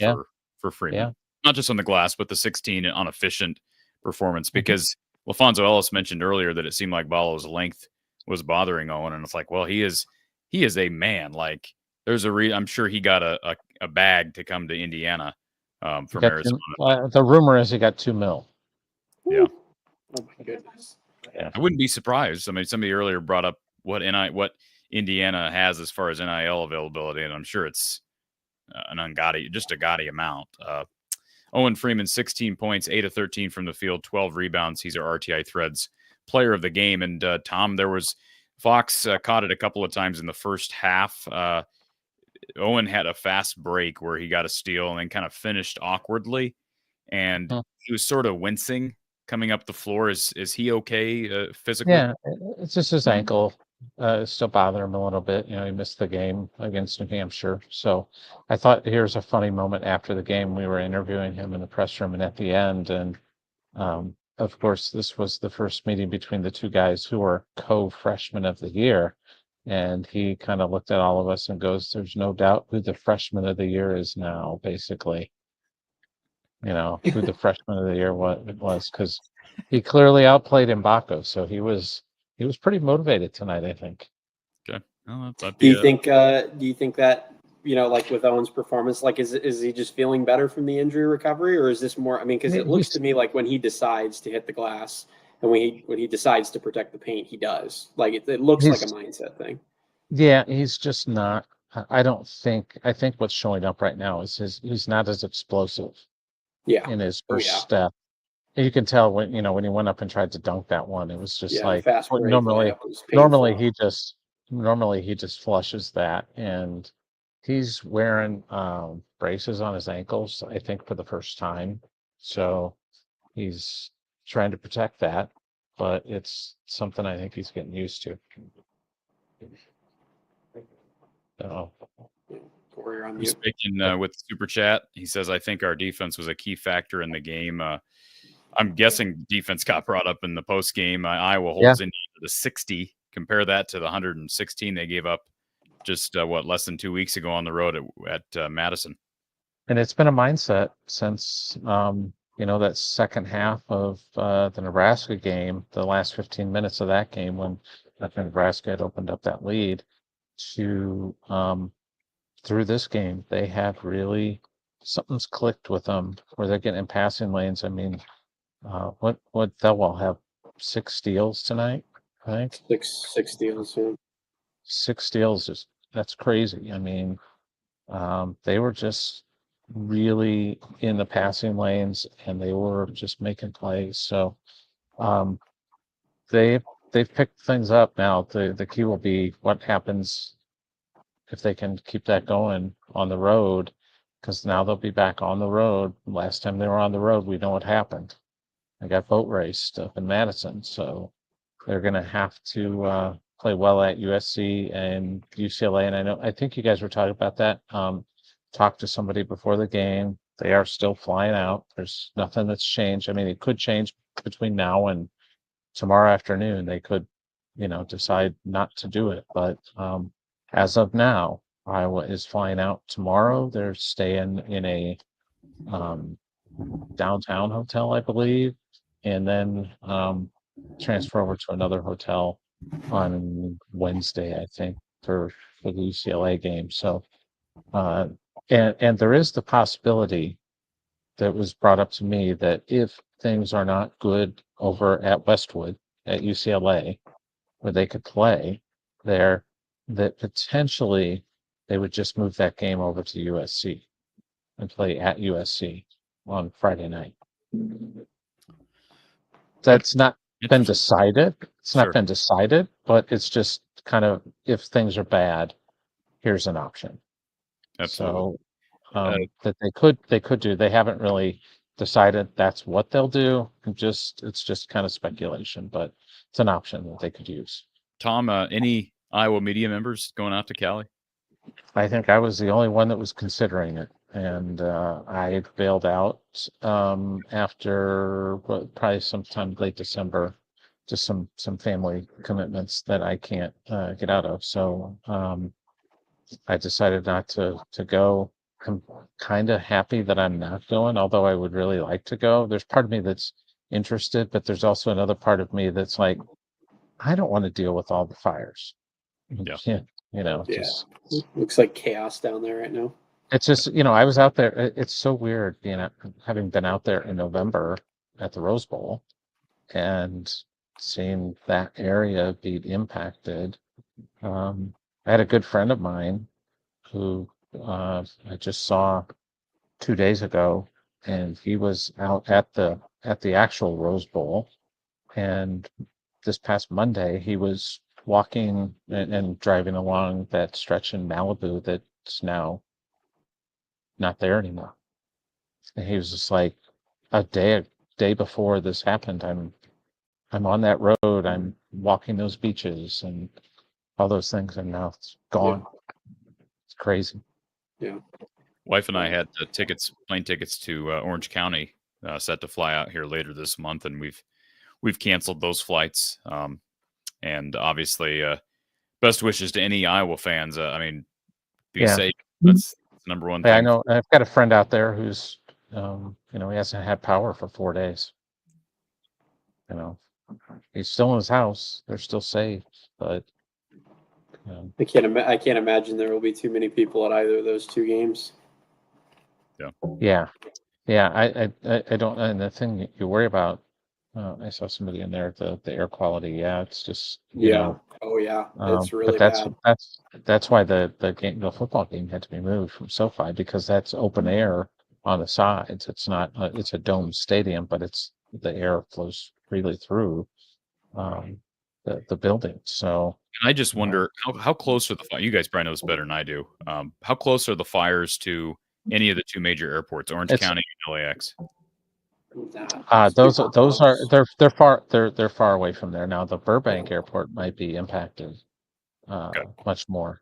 for Freeman. Yeah. Not just on the glass, but the 16 on-efficient performance because LaFonso Ellis mentioned earlier that it seemed like Ballo's length was bothering Owen, and it's like, well, he is a man. Like, there's I'm sure he got a bag to come to Indiana from Arizona. The rumor is he got $2 million. Yeah. Oh my goodness. Yeah. I wouldn't be surprised. I mean, somebody earlier brought up what Indiana has as far as NIL availability, and I'm sure it's just a gaudy amount. Owen Freeman, 16 points, 8 of 13 from the field, 12 rebounds. He's our RTI Threads player of the game. And Tom, Fox caught it a couple of times in the first half. Owen had a fast break where he got a steal and then kind of finished awkwardly. And he was sort of wincing coming up the floor. Is he okay physically? Yeah, it's just his ankle. Still bother him a little bit. He missed the game against New Hampshire. So I thought here's a funny moment after the game. We were interviewing him in the press room and at the end. And of course, this was the first meeting between the two guys who were co-freshmen of the year. And he kind of looked at all of us and goes, there's no doubt who the freshman of the year is now, basically. Who the freshman of the year was, because he clearly outplayed Mbako. So he was pretty motivated tonight, I think. Okay. Well, do you think that, like with Owen's performance, like is he just feeling better from the injury recovery, or is this more, I mean, because it looks to me like when he decides to hit the glass and when he decides to protect the paint, he does. Like it looks like a mindset thing. Yeah, he's just not. I think what's showing up right now is he's not as explosive. Yeah. In his first step. You can tell when he went up and tried to dunk that one. It was just like normally he just flushes that, and he's wearing braces on his ankles, I think, for the first time. So he's trying to protect that, but it's something I think he's getting used to. Cory, on speaking with Super Chat, he says, I think our defense was a key factor in the game. I'm guessing defense got brought up in the post game. Iowa holds Indiana to 60. Compare that to the 116 they gave up just less than 2 weeks ago on the road at Madison. And it's been a mindset since that second half of the Nebraska game, the last 15 minutes of that game when Nebraska had opened up that lead to through this game, they have really something's clicked with them where they're getting in passing lanes. I mean, what Thelwell have 6 steals tonight? I think Six steals. Yeah. 6 steals that's crazy. I mean, they were just really in the passing lanes and they were just making plays. So they've picked things up now. The key will be what happens if they can keep that going on the road, because now they'll be back on the road. Last time they were on the road, we know what happened. They got boat raced up in Madison, so they're going to have to play well at USC and UCLA. And I think you guys were talking about that. Talked to somebody before the game. They are still flying out. There's nothing that's changed. I mean, it could change between now and tomorrow afternoon. They could, decide not to do it. But as of now, Iowa is flying out tomorrow. They're staying in a downtown hotel, I believe, and then transfer over to another hotel on Wednesday, I think, for the UCLA game. So, and there is the possibility that was brought up to me that if things are not good over at Westwood at UCLA, where they could play there, that potentially they would just move that game over to USC and play at USC on Friday night. That's not been decided. It's not been decided, but it's just kind of, if things are bad, here's an option. Absolutely. So that they could do. They haven't really decided that's what they'll do. It's just kind of speculation, but it's an option that they could use. Tom, any Iowa media members going out to Cali? I think I was the only one that was considering it, and I bailed out after probably sometime late December, just some family commitments that I can't get out of. So I decided not to go. I'm kind of happy that I'm not going, although I would really like to go. There's part of me that's interested, but there's also another part of me that's like, I don't want to deal with all the fires. Yeah. Just looks like chaos down there right now. It's just, I was out there. It's so weird having been out there in November at the Rose Bowl and seeing that area be impacted. I had a good friend of mine who I just saw 2 days ago, and he was out at the actual Rose Bowl, and this past Monday he was walking and driving along that stretch in Malibu that's now not there anymore. And he was just like, a day before this happened, I'm on that road, I'm walking those beaches and all those things, and now it's gone. Yeah. It's crazy. Yeah. Wife and I had plane tickets to Orange County, set to fly out here later this month, and we've canceled those flights. And obviously, best wishes to any Iowa fans. I mean, be safe. That's the number one thing. I know. I've got a friend out there who's, he hasn't had power for 4 days. He's still in his house. They're still safe, but. I can't imagine there will be too many people at either of those two games. Yeah. I don't. And the thing you worry about, I saw somebody in there. The air quality. Yeah, it's just. Oh yeah, it's really but bad. That's why the football game had to be moved from SoFi, because that's open air on the sides. It's not. It's a dome stadium, but the air flows freely through the building. So. And I just wonder how close are the fires? You guys probably know this better than I do. How close are the fires to any of the two major airports, Orange County and LAX? Those are they're far away from there now. The Burbank Airport might be impacted much more,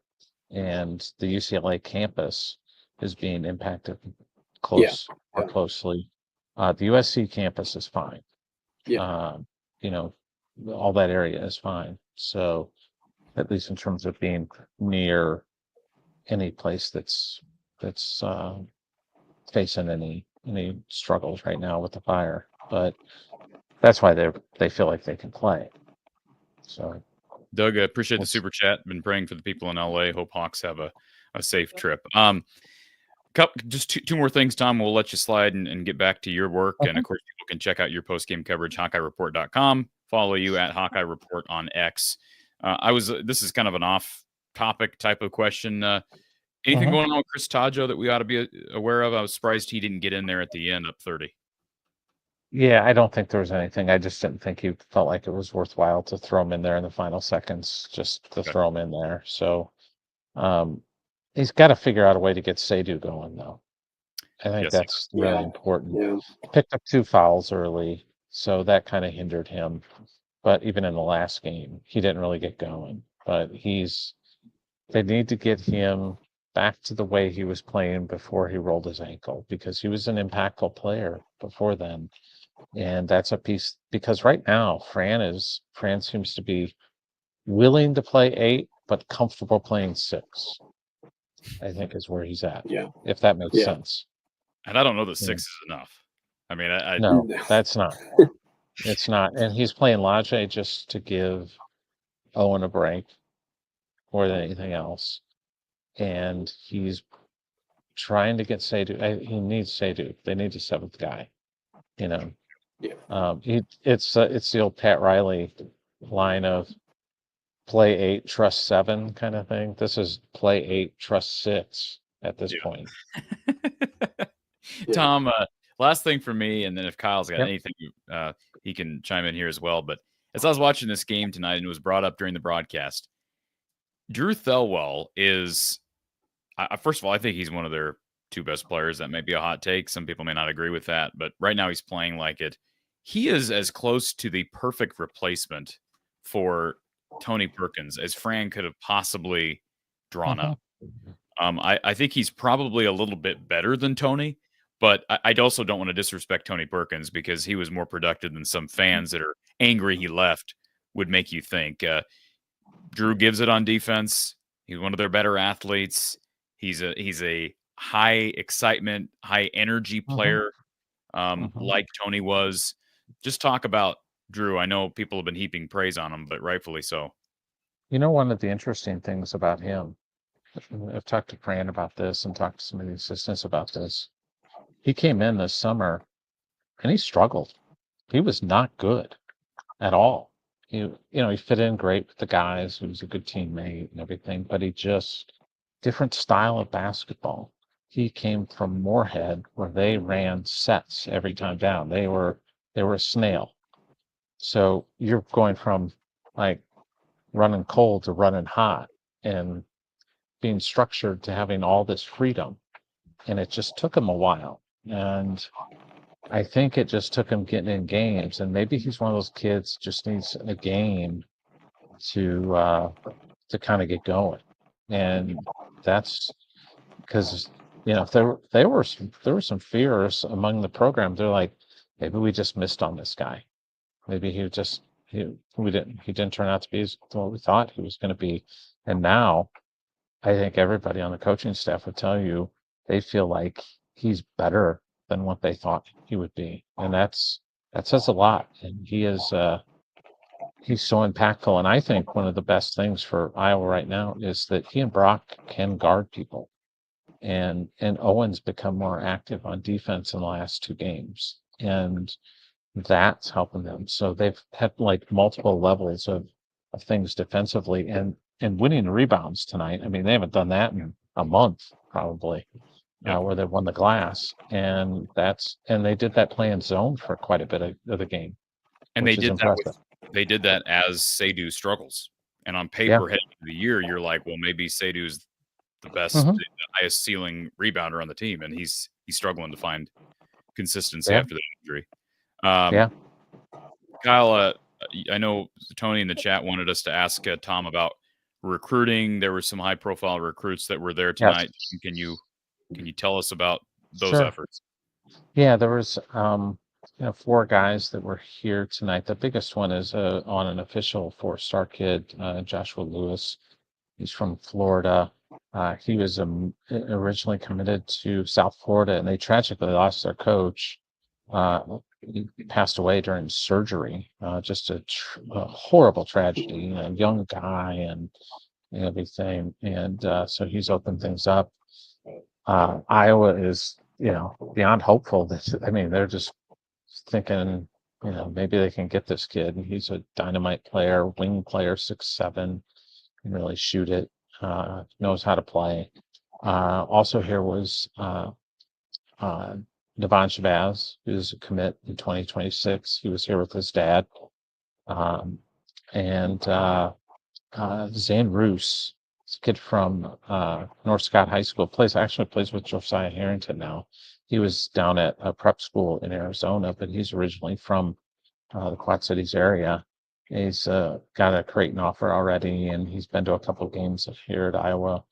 and the UCLA campus is being impacted closely. The USC campus is fine. All that area is fine. So, at least in terms of being near any place that's facing any any struggles right now with the Fire, but that's why they feel like they can play. So, Doug, I appreciate the super chat. Been praying for the people in LA. Hope Hawks have a safe trip. Just two more things, Tom. We'll let you slide and get back to your work. Okay. And of course, people can check out your post-game coverage, HawkeyeReport.com. Follow you at Hawkeye Report on X. This is kind of an off-topic type of question. Anything going on with Chris Tadjo that we ought to be aware of? I was surprised he didn't get in there at the end, up 30. Yeah, I don't think there was anything. I just didn't think he felt like it was worthwhile to throw him in there in the final seconds, just to throw him in there. So he's got to figure out a way to get Seydu going, though. I think that's really important. Yeah. He picked up 2 fouls early, so that kind of hindered him. But even in the last game, he didn't really get going. But they need to get him back to the way he was playing before he rolled his ankle, because he was an impactful player before then. And that's a piece, because right now Fran seems to be willing to play 8, but comfortable playing 6. I think is where he's at. Yeah. If that makes sense. And I don't know that 6 is enough. I mean, no, that's not. It's not. And he's playing Logi just to give Owen a break more than anything else. And he's trying to get Seydu. He needs Seydu. They need a 7th guy. Yeah. It's the old Pat Riley line of play 8, trust 7 kind of thing. This is play 8, trust 6 at this point. Tom, last thing for me, and then if Kyle's got anything, he can chime in here as well. But as I was watching this game tonight, and it was brought up during the broadcast, Drew Thelwell is, first of all, I think he's one of their 2 best players. That may be a hot take. Some people may not agree with that, but right now he's playing like it. He is as close to the perfect replacement for Tony Perkins as Fran could have possibly drawn up. I think he's probably a little bit better than Tony, but I also don't want to disrespect Tony Perkins, because he was more productive than some fans that are angry he left would make you think. Drew gives it on defense. He's one of their better athletes. He's a high excitement, high energy player, like Tony was. Just talk about Drew. I know people have been heaping praise on him, but rightfully so. One of the interesting things about him, I've talked to Fran about this and talked to some of the assistants about this. He came in this summer and he struggled. He was not good at all. He fit in great with the guys. He was a good teammate and everything, but he just different style of basketball. He came from Moorhead, where they ran sets every time down. They were a snail. So you're going from like running cold to running hot and being structured to having all this freedom. And it just took him a while. And I think it just took him getting in games. And maybe he's one of those kids just needs a game to kind of get going. And that's because there were some fears among the program. They're like, maybe we just missed on this guy. Maybe he didn't turn out to be what we thought he was going to be. And now I think everybody on the coaching staff would tell you they feel like he's better than what they thought he would be. And that says a lot. And he's so impactful. And I think one of the best things for Iowa right now is that he and Brock can guard people. And Owen's become more active on defense in the last 2 games. And that's helping them. So they've had like multiple levels of things defensively and winning rebounds tonight. I mean, they haven't done that in a month, probably, where they won the glass. And they did that playing zone for quite a bit of the game. And they did that as Seydu struggles. And on paper, heading into the year, you're like, well, maybe Seydu's the best, the highest ceiling rebounder on the team, and he's struggling to find consistency after the injury. Kyle, I know Tony in the chat wanted us to ask Tom about recruiting. There were some high-profile recruits that were there tonight. Yes. Can you tell us about those efforts? Yeah, there was 4 guys that were here tonight. The biggest one is on an official 4-star kid, Joshua Lewis. He's from Florida. He was originally committed to South Florida, and they tragically lost their coach. He passed away during surgery. Just a horrible tragedy. A young guy and everything, and so he's opened things up. Iowa is, beyond hopeful. They're just thinking, maybe they can get this kid. He's a dynamite player, wing player, 6'7", can really shoot it, knows how to play. Also here was Devon Shabazz, who's a commit in 2026. He was here with his dad. And Zane Roos, a kid from North Scott High School, actually plays with Josiah Harrington now. He was down at a prep school in Arizona, but he's originally from the Quad Cities area. He's got a Creighton offer already, and he's been to a couple of games here at Iowa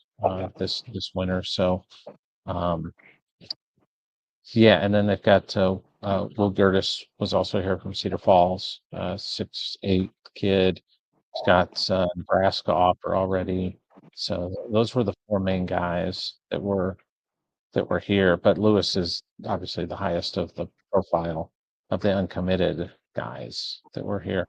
this winter. So, yeah, and then they've got Will Gertis was also here from Cedar Falls, 6'8" kid. He's got Nebraska offer already. So those were the four main guys that were here. But Lewis is obviously the highest of the profile of the uncommitted guys that were here.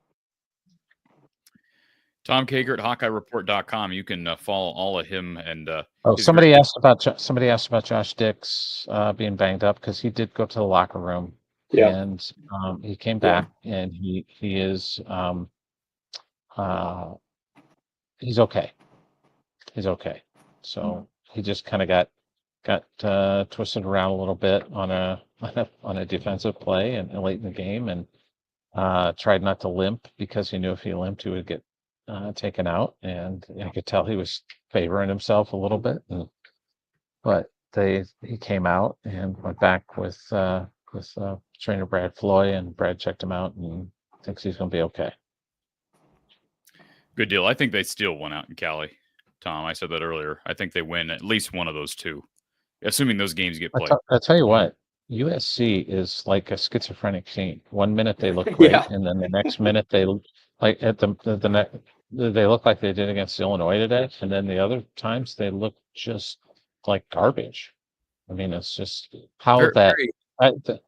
Tom Kakert, HawkeyeReport.com. You can follow all of him and. Somebody asked about Josh Dix being banged up, because he did go to the locker room. Yeah. And he came back, and he is he's okay. He's okay. So he just kind of got twisted around a little bit on a defensive play and late in the game, and tried not to limp, because he knew if he limped, he would get taken out. And I could tell he was favoring himself a little bit. But he came out and went back with trainer Brad Floy, and Brad checked him out and thinks he's going to be okay. Good deal. I think they steal one out in Cali, Tom. I said that earlier. I think they win at least one of those two, assuming those games get played. I'll tell you what, USC is like a schizophrenic team. 1 minute they look great, and then the next minute they like at they look like they did against Illinois today, and then the other times they look just like garbage. It's just how the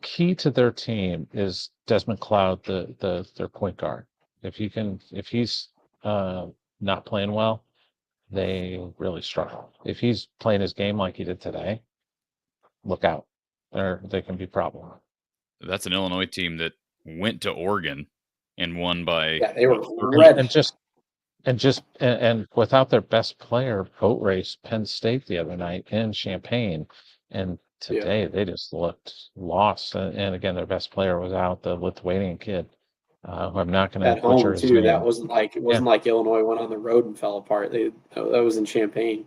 key to their team is Desmond Cloud, their point guard. If he's not playing well, they really struggle. If he's playing his game like he did today, look out. They can be a problem. That's an Illinois team that went to Oregon and won by. Yeah, they were red. And without their best player, boat race Penn State the other night in Champaign, and today they just looked lost. And again, their best player was out, the Lithuanian kid, who I'm not going to butcher his name. That wasn't like like Illinois went on the road and fell apart. That was in Champaign.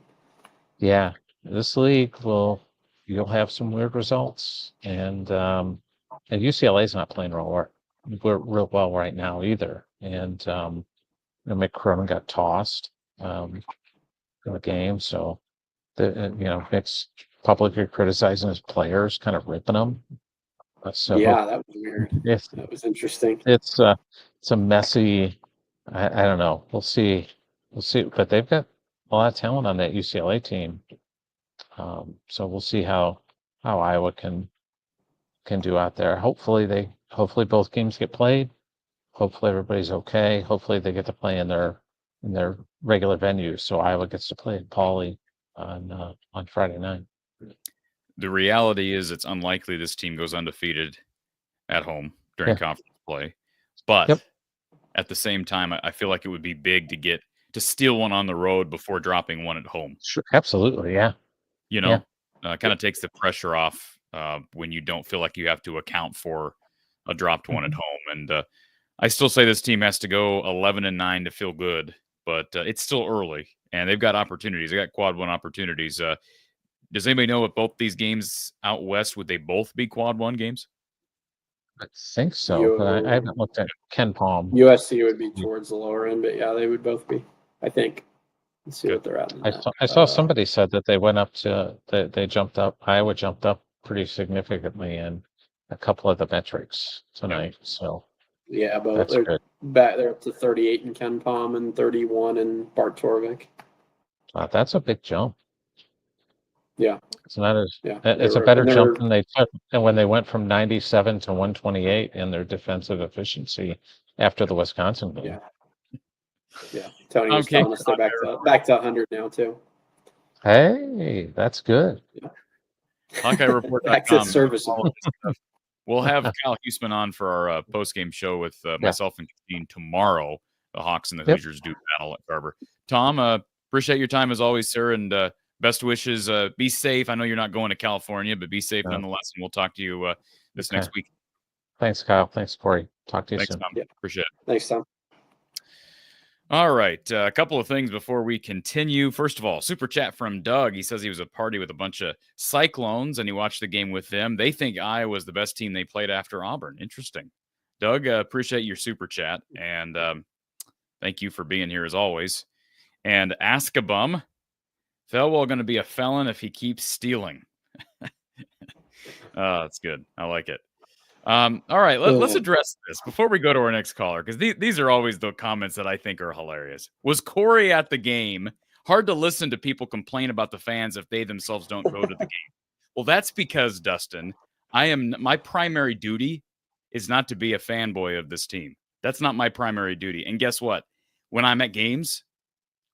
Yeah, this league you'll have some weird results, and UCLA's not playing real well right now either. And McCrum got tossed in the game, so Mick's publicly criticizing his players, kind of ripping them. So that was weird. That was interesting. It's a messy. I don't know. We'll see. But they've got a lot of talent on that UCLA team. So we'll see how Iowa can do out there. Hopefully both games get played. Hopefully everybody's okay. Hopefully they get to play in their regular venues. So Iowa gets to play at Pauley on Friday night. The reality is it's unlikely this team goes undefeated at home during conference play. But at the same time, I feel like it would be big to steal one on the road before dropping one at home. Sure, absolutely, yeah. Kind of takes the pressure off when you don't feel like you have to account for a dropped one at home. And I still say this team has to go 11-9 to feel good, but it's still early, and they've got opportunities. They got quad one opportunities. Does anybody know if both these games out west, would they both be quad one games? I think so, but I haven't looked at KenPom. USC would be towards the lower end, but yeah, they would both be, I think. Let's see what they're at. I saw somebody said that they went up to, they jumped up, Iowa jumped up pretty significantly in a couple of the metrics tonight. So yeah, but that's they're good. They're up to 38 in KenPom and 31 in Bart Torvik. That's a big jump. Yeah. It's not as Yeah. it's a better jump than they took and when they went from 97 to 128 in their defensive efficiency after the Wisconsin game. Yeah. Yeah. Tony was telling us they're back to 100 now too. Hey, that's good. Yeah. HawkeyeReport.com. Back to serviceable. We'll have Kyle Huseman on for our post-game show with myself and Christine tomorrow. The Hawks and the Hoosiers do battle at Carver. Tom, appreciate your time as always, sir, and best wishes. Be safe. I know you're not going to California, but be safe nonetheless, and we'll talk to you this next week. Thanks, Kyle. Thanks, Cory. Talk to you soon. Tom. Appreciate it. Thanks, Tom. All right. A couple of things before we continue. First of all, super chat from Doug. He says he was at a party with a bunch of Cyclones and he watched the game with them. They think Iowa was the best team they played after Auburn. Interesting. Doug, appreciate your super chat. And thank you for being here as always. And Ask a Bum. Thelwell going to be a felon if he keeps stealing. That's good. I like it. All right, let's address this before we go to our next caller, because these are always the comments that I think are hilarious. Was Cory at the game? Hard to listen to people complain about the fans if they themselves don't go to the game. Well, that's because, Dustin, my primary duty is not to be a fanboy of this team. That's not my primary duty. And guess what? When I'm at games,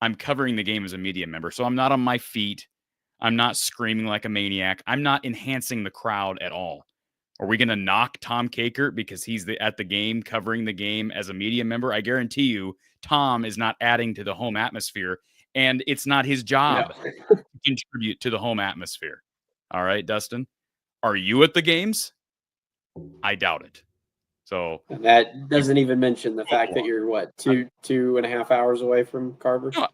I'm covering the game as a media member. So I'm not on my feet. I'm not screaming like a maniac. I'm not enhancing the crowd at all. Are we going to knock Tom Kakert because he's at the game, covering the game as a media member? I guarantee you, Tom is not adding to the home atmosphere, and it's not his job to contribute to the home atmosphere. All right, Dustin, are you at the games? I doubt it. So and that doesn't even mention the fact that you're 2.5 hours away from Carver. No,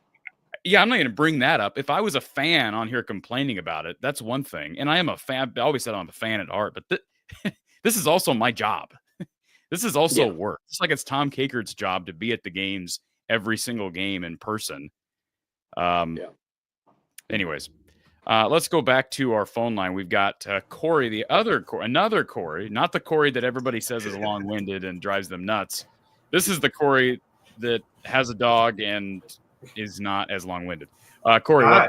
yeah, I'm not going to bring that up. If I was a fan on here complaining about it, that's one thing. And I am a fan. I always said I'm a fan at heart, but this is also my job. This is also work. It's like it's Tom Kakert's job to be at the games every single game in person. Anyways, let's go back to our phone line. We've got Cory, another Cory, not the Cory that everybody says is long-winded and drives them nuts. This is the Cory that has a dog and is not as long-winded. Cory, hi.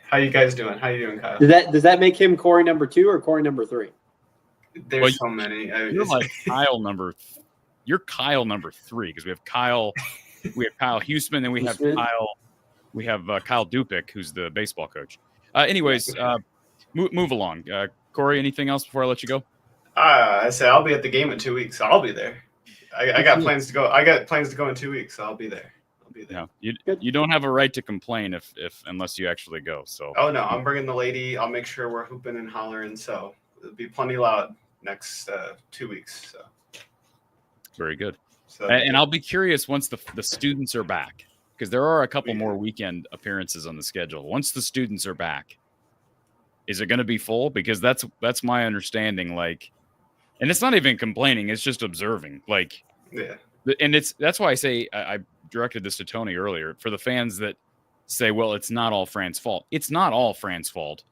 How you guys doing? How you doing, Kyle? Does that make him Cory number 2 or Cory number 3? There's so many. You're like Kyle number. You're Kyle number 3 because we have Kyle Huseman, and we have Kyle. We have Kyle Dupik, who's the baseball coach. Anyways, move along. Cory, anything else before I let you go? I said I'll be at the game in 2 weeks. So I'll be there. I got plans to go. I got plans to go in 2 weeks. So I'll be there. No, you don't have a right to complain unless you actually go. So. Oh no, I'm bringing the lady. I'll make sure we're hooping and hollering. So it'll be plenty loud next 2 weeks. So. Very good. So, and I'll be curious once the students are back, because there are a couple more weekend appearances on the schedule. Once the students are back, is it going to be full? Because that's my understanding. Like, and it's not even complaining; it's just observing. Like, and that's why I say I directed this to Tony earlier for the fans that say, "Well, it's not all Fran's fault." It's not all Fran's fault,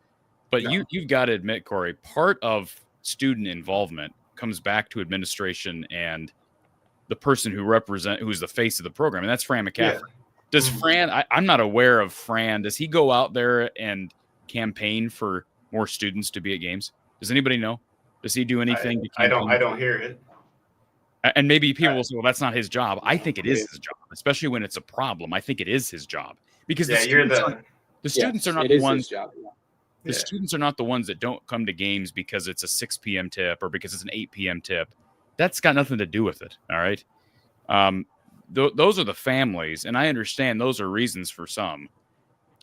but you've got to admit, Cory, part of student involvement comes back to administration and the person who's the face of the program, and that's Fran McCaffery. Yeah. Does Fran? I'm not aware of Fran. Does he go out there and campaign for more students to be at games? Does anybody know? Does he do anything? I don't hear it. And maybe people will say, "Well, that's not his job." I think it is his job, especially when it's a problem. I think it is his job because the students are not the ones. The students are not the ones that don't come to games because it's a 6 p.m. tip or because it's an 8 p.m. tip. That's got nothing to do with it. All right. Those are the families, and I understand those are reasons for some,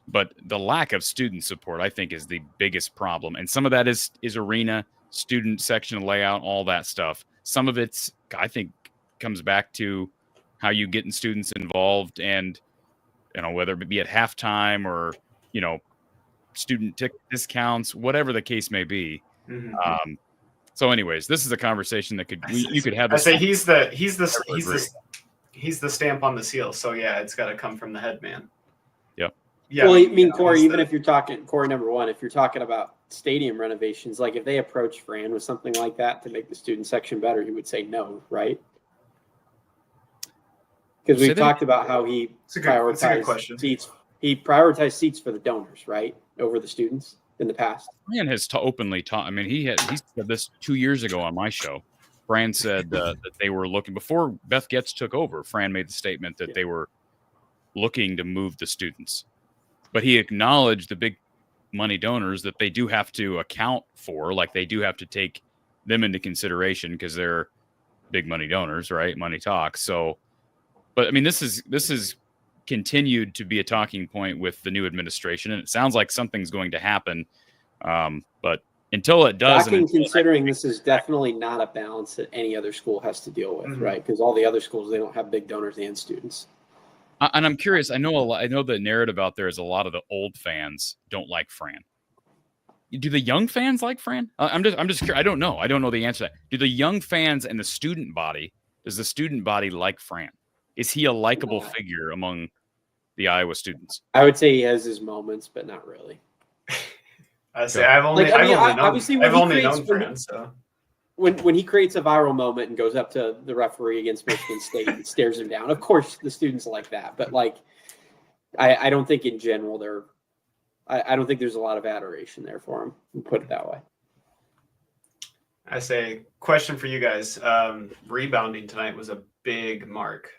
but the lack of student support, I think, is the biggest problem. And some of that is arena, student section layout, all that stuff. Some of it's, I think, comes back to how you getting students involved, and whether it be at halftime or student ticket discounts, whatever the case may be. Mm-hmm. So, anyways, this is a conversation that you could have. I say he's the stamp on the seal. So yeah, it's got to come from the head man. Yep. Yeah. Well, I mean, Cory, even if you're talking Cory number 1, if you're talking about stadium renovations, like if they approach Fran with something like that to make the student section better, he would say no, right? Because we've talked about how he prioritized seats he prioritized seats for the donors, right, over the students in the past. Fran has openly taught. I mean, he said this 2 years ago on my show. Fran said that they were looking before Beth Getz took over. Fran made the statement that they were looking to move the students, but he acknowledged the big money donors that they do have to account for, like they do have to take them into consideration because they're big money donors, right? Money talks. So, but I mean, this is continued to be a talking point with the new administration, and it sounds like something's going to happen. But until it does, considering this is definitely not a balance that any other school has to deal with, right? Because all the other schools, they don't have big donors and students. And I'm curious. I know the narrative out there is a lot of the old fans don't like Fran. Do the young fans like Fran? I'm just curious. I don't know. I don't know the answer to that. Do the young fans and the student body? Does the student body like Fran? Is he a likable figure among the Iowa students? I would say he has his moments, but not really. I say I've only known Fran. So when he creates a viral moment and goes up to the referee against Michigan State and stares him down, of course the students like that. But like, I don't think in general I don't think there's a lot of adoration there for him. We'll put it that way. I say, question for you guys. Rebounding tonight was a big mark.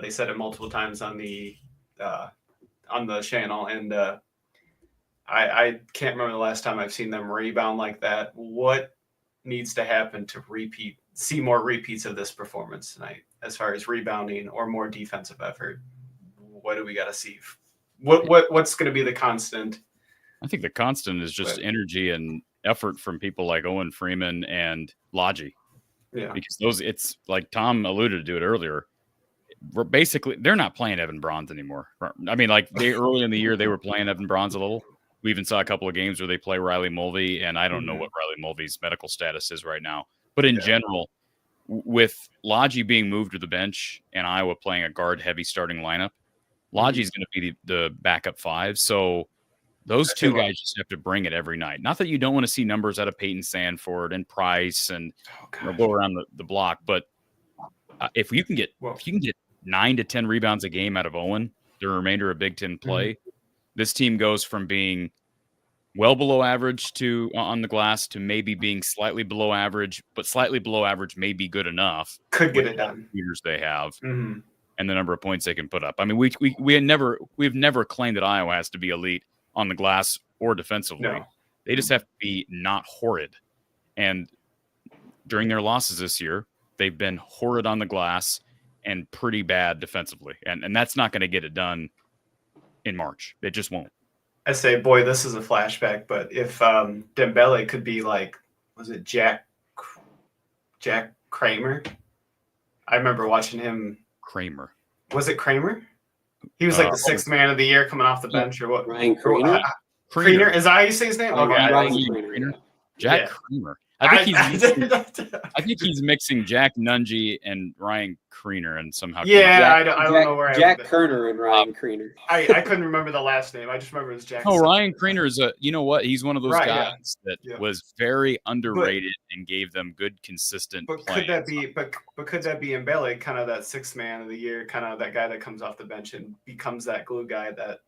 They said it multiple times on the channel, and I can't remember the last time I've seen them rebound like that. What needs to happen to see more repeats of this performance tonight, as far as rebounding or more defensive effort? What do we got to see? What's going to be the constant? I think the constant is just energy and effort from people like Owen Freeman and Logi. Yeah. Because it's like Tom alluded to it earlier. They're not playing Evan Bronze anymore. I mean, like early in the year, they were playing Evan Bronze a little. We even saw a couple of games where they play Riley Mulvey, and I don't know what Riley Mulvey's medical status is right now. But in general, with Logi being moved to the bench and Iowa playing a guard-heavy starting lineup, Logi's going to be the backup 5. So those two guys just have to bring it every night. Not that you don't want to see numbers out of Peyton Sandford and Price and go around the block, but if you can get 9 to 10 rebounds a game out of Owen, the remainder of Big Ten play, this team goes from being well below average to on the glass to maybe being slightly below average, but slightly below average may be good enough. Could get it done. Shooters they have and the number of points they can put up. I mean, we've never claimed that Iowa has to be elite on the glass or defensively. No. They just have to be not horrid. And during their losses this year, they've been horrid on the glass and pretty bad defensively. And that's not going to get it done in March. It just won't. I say, boy, this is a flashback, but if Dembele could be like, was it Jack Kramer? I remember watching him. Kramer. Was it Kramer? He was like the 6th man of the year coming off the bench, or what? Ryan Kriener? Kriener? Is that how you say his name? Okay. Ryan Kriener. Jack Kramer. I think he's mixing Jack Nungy and Ryan Kriener and somehow. Yeah, I don't know where Jack Kerner and Ryan Kriener. I couldn't remember the last name. I just remember it was Jack. Oh, Ryan Kriener is you know what? He's one of those guys that was very underrated and gave them good, consistent But plays. could that be? But could that be Mbele, kind of that 6th man of the year, kind of that guy that comes off the bench and becomes that glue guy that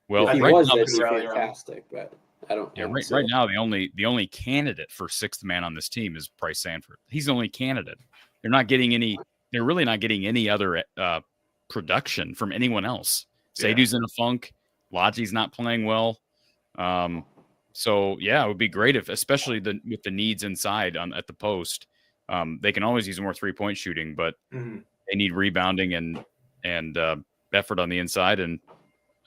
Well, if he right was, now, that'd be fantastic, but I don't. Yeah, right now the only candidate for 6th man on this team is Price Sandford. He's the only candidate. They're really not getting any other production from anyone else. Sadew's in a funk. Logi's not playing well. So yeah, it would be great if, especially with the needs inside at the post, they can always use more 3-point shooting, but they need rebounding and effort on the inside. And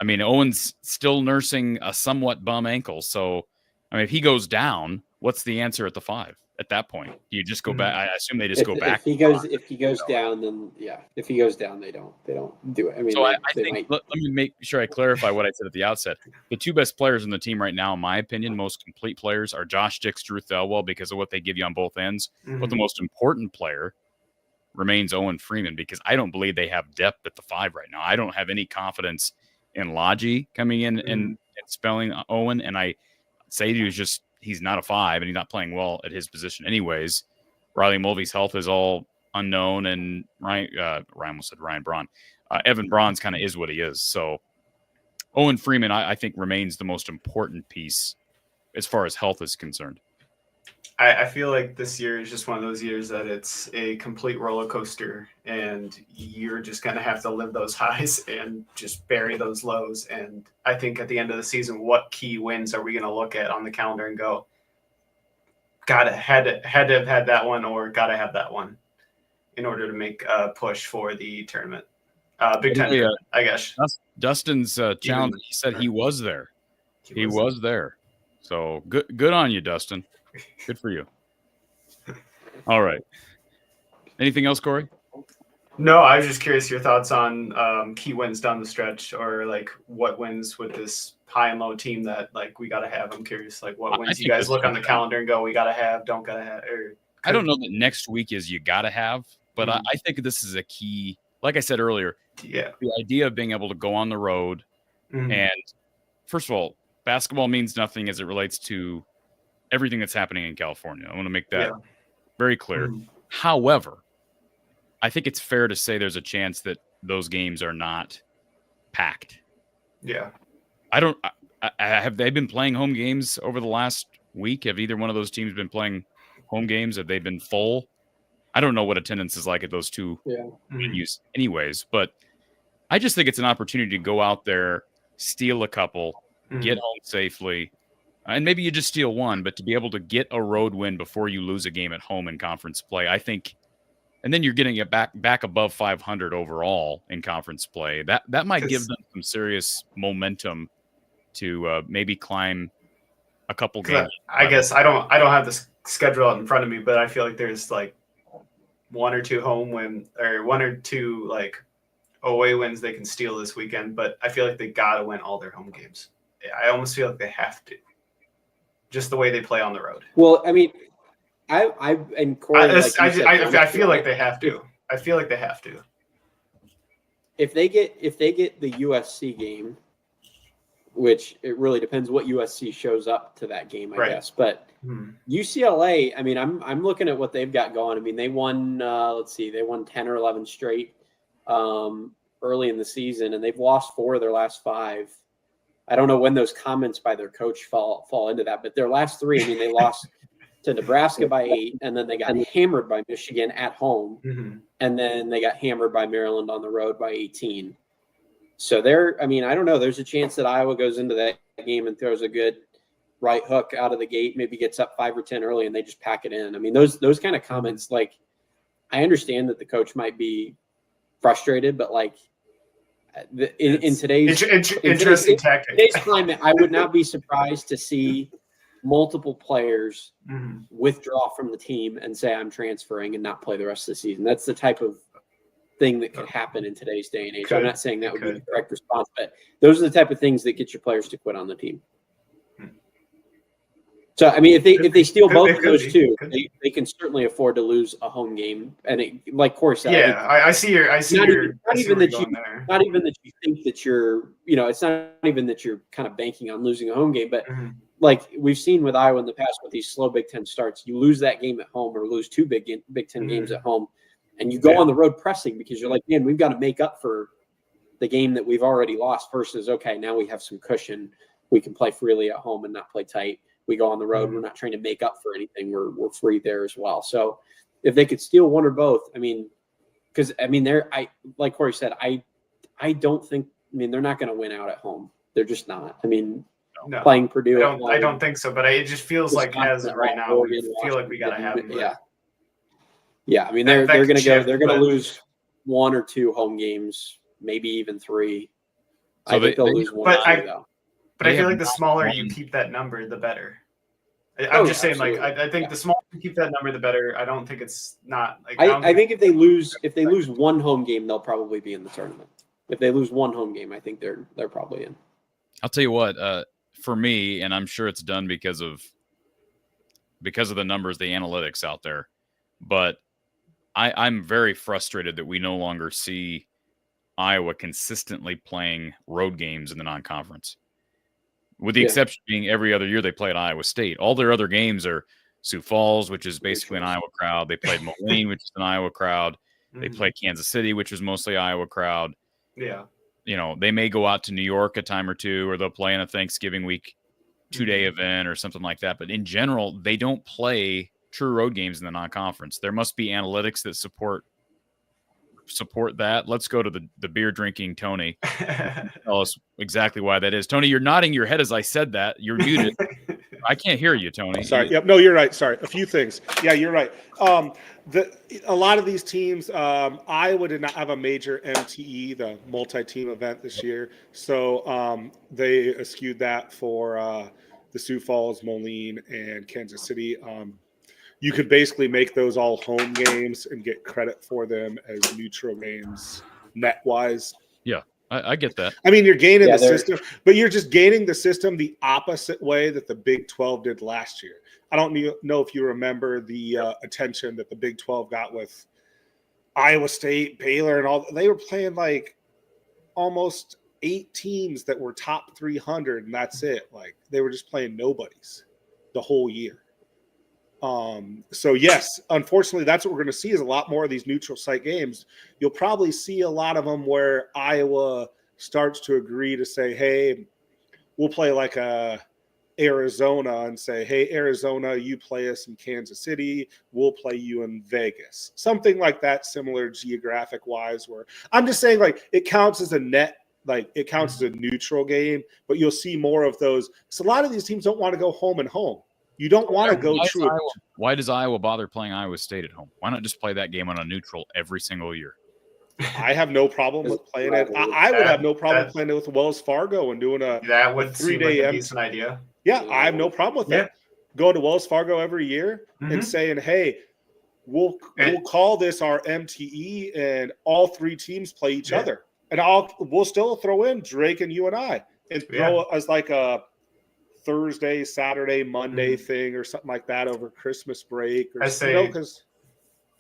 I mean, Owen's still nursing a somewhat bum ankle. So, I mean, if he goes down, what's the answer at the 5 at that point? You just go back. I assume they just go back. If he goes down, then yeah. If he goes down, they don't do it. I mean, so I think let me make sure I clarify what I said at the outset. The 2 best players in the team right now, in my opinion, most complete players, are Josh Dix, Drew Thelwell, because of what they give you on both ends. But the most important player remains Owen Freeman, because I don't believe they have depth at the 5 right now. I don't have any confidence in Logi coming in and spelling Owen, and I say he's not a 5 and he's not playing well at his position anyways. Riley Mulvey's health is all unknown, and Ryan almost said Ryan Braun. Evan Braun's kind of is what he is. So Owen Freeman, I think, remains the most important piece as far as health is concerned. I feel like this year is just one of those years that it's a complete roller coaster, and you're just going to have to live those highs and just bury those lows. And I think at the end of the season, what key wins are we going to look at on the calendar and go, had to have had that one, or gotta have that one in order to make a push for the tournament. Big Ten tournament, I guess. Dustin's challenge, he said he was there. He was there. So good on you, Dustin. Good for you. All right. Anything else, Cory? No, I was just curious your thoughts on key wins down the stretch, or like what wins with this high and low team that like we got to have. I'm curious, like what wins you guys look on the calendar and go, we got to have, don't got to have. I don't know that next week is you got to have, but I think this is a key. Like I said earlier, the idea of being able to go on the road and first of all, basketball means nothing as it relates to everything that's happening in California. I want to make that very clear. However, I think it's fair to say there's a chance that those games are not packed. Yeah. Have they been playing home games over the last week? Have either one of those teams been playing home games? Have they been full? I don't know what attendance is like at those two venues anyways, but I just think it's an opportunity to go out there, steal a couple, get home safely, and maybe you just steal one, but to be able to get a road win before you lose a game at home in conference play, I think, and then you're getting it back above 500 overall in conference play. That might give them some serious momentum to maybe climb a couple games. I guess I don't have the schedule out in front of me, but I feel like there's like one or two like away wins they can steal this weekend, but I feel like they gotta win all their home games. I almost feel like they have to, just the way they play on the road. Well, I mean, I and Cory, I feel like they have to. I feel like they have to. If they get the USC game, which it really depends what USC shows up to that game, I guess. But UCLA, I mean, I'm looking at what they've got going. I mean, they won. They won 10 or 11 straight early in the season, and they've lost 4 of their last 5. I don't know when those comments by their coach fall into that, but their last 3, I mean, they lost to Nebraska by 8, and then they got hammered by Michigan at home, and then they got hammered by Maryland on the road by 18. So I mean, I don't know. There's a chance that Iowa goes into that game and throws a good right hook out of the gate, maybe gets up 5 or 10 early, and they just pack it in. I mean, those kind of comments, like, I understand that the coach might be frustrated, but like in today's interesting tactic. Today's climate, I would not be surprised to see multiple players withdraw from the team and say, I'm transferring and not play the rest of the season. That's the type of thing that could happen in today's day and age. I'm not saying that would be the correct response, but those are the type of things that get your players to quit on the team. So, I mean, if they steal both of those two, they can certainly afford to lose a home game. And like Cory said, I see not even that you think that you're, it's not even that you're kind of banking on losing a home game, but like we've seen with Iowa in the past with these slow Big Ten starts, you lose that game at home or lose 2 Big Ten games at home, and you go on the road pressing because you're like, man, we've got to make up for the game that we've already lost versus, okay, now we have some cushion. We can play freely at home and not play tight. We go on the road. We're not trying to make up for anything. We're free there as well. So if they could steal one or both, I mean, because I mean, like Cory said, I don't think, I mean, they're not going to win out at home. They're just not. I mean, playing Purdue. I don't think so, but it just feels like as of right now, we feel like we got to have them. Yeah. I mean, they're going to go. They're going to lose 1 or 2 home games, maybe even 3. So I think they'll lose 1 or 2 though. But I feel like the smaller you keep that number, the better. I'm just saying, absolutely. Like, I think the smaller you keep that number, the better. I don't think it's not. Like, I think if they lose 1 home game, they'll probably be in the tournament. If they lose 1 home game, I think they're probably in. I'll tell you what, for me, and I'm sure it's done because of the numbers, the analytics out there, but I'm very frustrated that we no longer see Iowa consistently playing road games in the non-conference. With the exception being every other year they play at Iowa State. All their other games are Sioux Falls, which is basically an Iowa crowd. They played Moline, which is an Iowa crowd. They played Kansas City, which is mostly Iowa crowd. Yeah. they may go out to New York a time or two, or they'll play in a Thanksgiving week 2-day event or something like that. But in general, they don't play true road games in the non-conference. There must be analytics that support that. Let's go to the beer drinking Tony. Tell us exactly why that is. Tony, you're nodding your head as I said that. You're muted. I can't hear you, Tony. Sorry. Yep. No, you're right. Sorry. A few things. Yeah, you're right. A lot of these teams, Iowa did not have a major MTE, the multi-team event this year. So they eschewed that for the Sioux Falls, Moline, and Kansas City. You could basically make those all home games and get credit for them as neutral games net-wise. Yeah, I get that. I mean, you're gaining the system, but you're just gaining the system the opposite way that the Big 12 did last year. I don't know if you remember the attention that the Big 12 got with Iowa State, Baylor, and all. They were playing like almost 8 teams that were top 300, and that's it. Like they were just playing nobodies the whole year. So yes, unfortunately, that's what we're going to see is a lot more of these neutral site games. You'll probably see a lot of them where Iowa starts to agree to say, hey, we'll play like Arizona and say, hey, Arizona, you play us in Kansas City. We'll play you in Vegas. Something like that, similar geographic wise, where I'm just saying like it counts as a net, like it counts as a neutral game, but you'll see more of those. So a lot of these teams don't want to go home and home. You don't want to go true. Why does Iowa bother playing Iowa State at home? Why not just play that game on a neutral every single year? I have no problem with playing it. I would have no problem playing it with Wells Fargo and doing a 3-day like a decent idea. Yeah, I have no problem with that. Going to Wells Fargo every year and saying, hey, we'll call this our MTE and all 3 teams play each other. And we'll still throw in Drake and you and I and throw as like a Thursday, Saturday, Monday thing or something like that over Christmas break. Or, because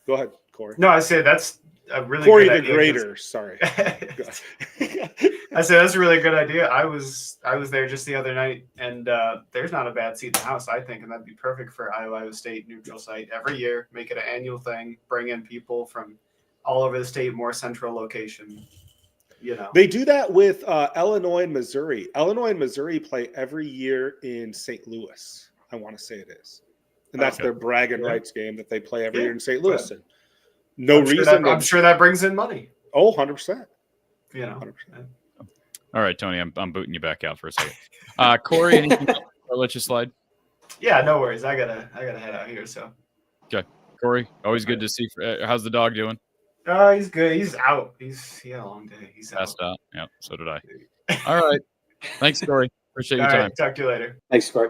go ahead, Cory. No, I say that's a really Cory good the idea. Greater. Sorry. I say that's a really good idea. I was there just the other night, and there's not a bad seat in the house, I think, and that'd be perfect for Iowa State neutral site every year. Make it an annual thing. Bring in people from all over the state, more central location. They do that with Illinois and Missouri. Illinois and Missouri play every year in St. Louis. I want to say it is, and that's their bragging rights game that they play every year in St. Louis. And I'm sure that brings in money. Oh, 100%. 100%. All right, Tony, I'm booting you back out for a second. Cory, anything else? I'll let you slide. Yeah, no worries. I gotta head out here. So, okay, Cory, always good to see. How's the dog doing? He's good. He's out. He had a long day. He's passed out. Yeah, so did I. All right. Thanks, Cory. Appreciate your time. Right, talk to you later. Thanks, Cory.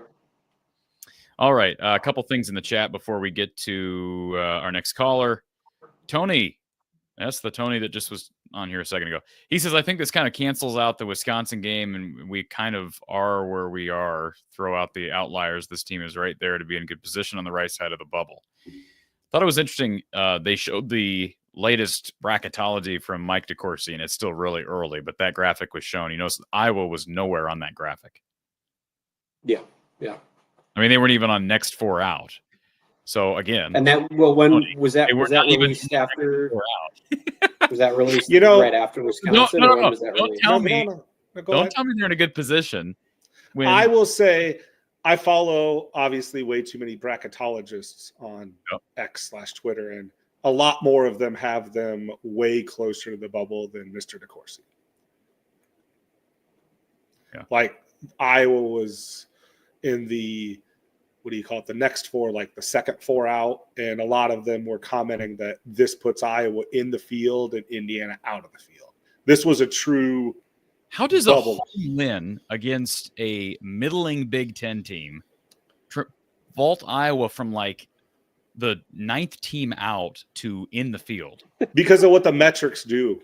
All right. A couple things in the chat before we get to our next caller. Tony. That's the Tony that just was on here a second ago. He says, I think this kind of cancels out the Wisconsin game, and we kind of are where we are. Throw out the outliers. This team is right there to be in good position on the right side of the bubble. Thought it was interesting. They showed the latest bracketology from Mike DeCourcy, and it's still really early, but that graphic was shown. Iowa was nowhere on that graphic. Yeah. I mean, they weren't even on next 4 out. So again, and that when was that released after? Was that released right after Wisconsin? No. Don't tell me they're in a good position. I will say, I follow obviously way too many bracketologists on X/Twitter, and a lot more of them have them way closer to the bubble than Mr. DeCourcy. Yeah. Like Iowa was in the, the next 4, like the second 4 out, and a lot of them were commenting that this puts Iowa in the field and Indiana out of the field. This was a true How does bubble. A home win against a middling Big Ten team vault Iowa from like the 9th team out to in the field? Because of what the metrics do.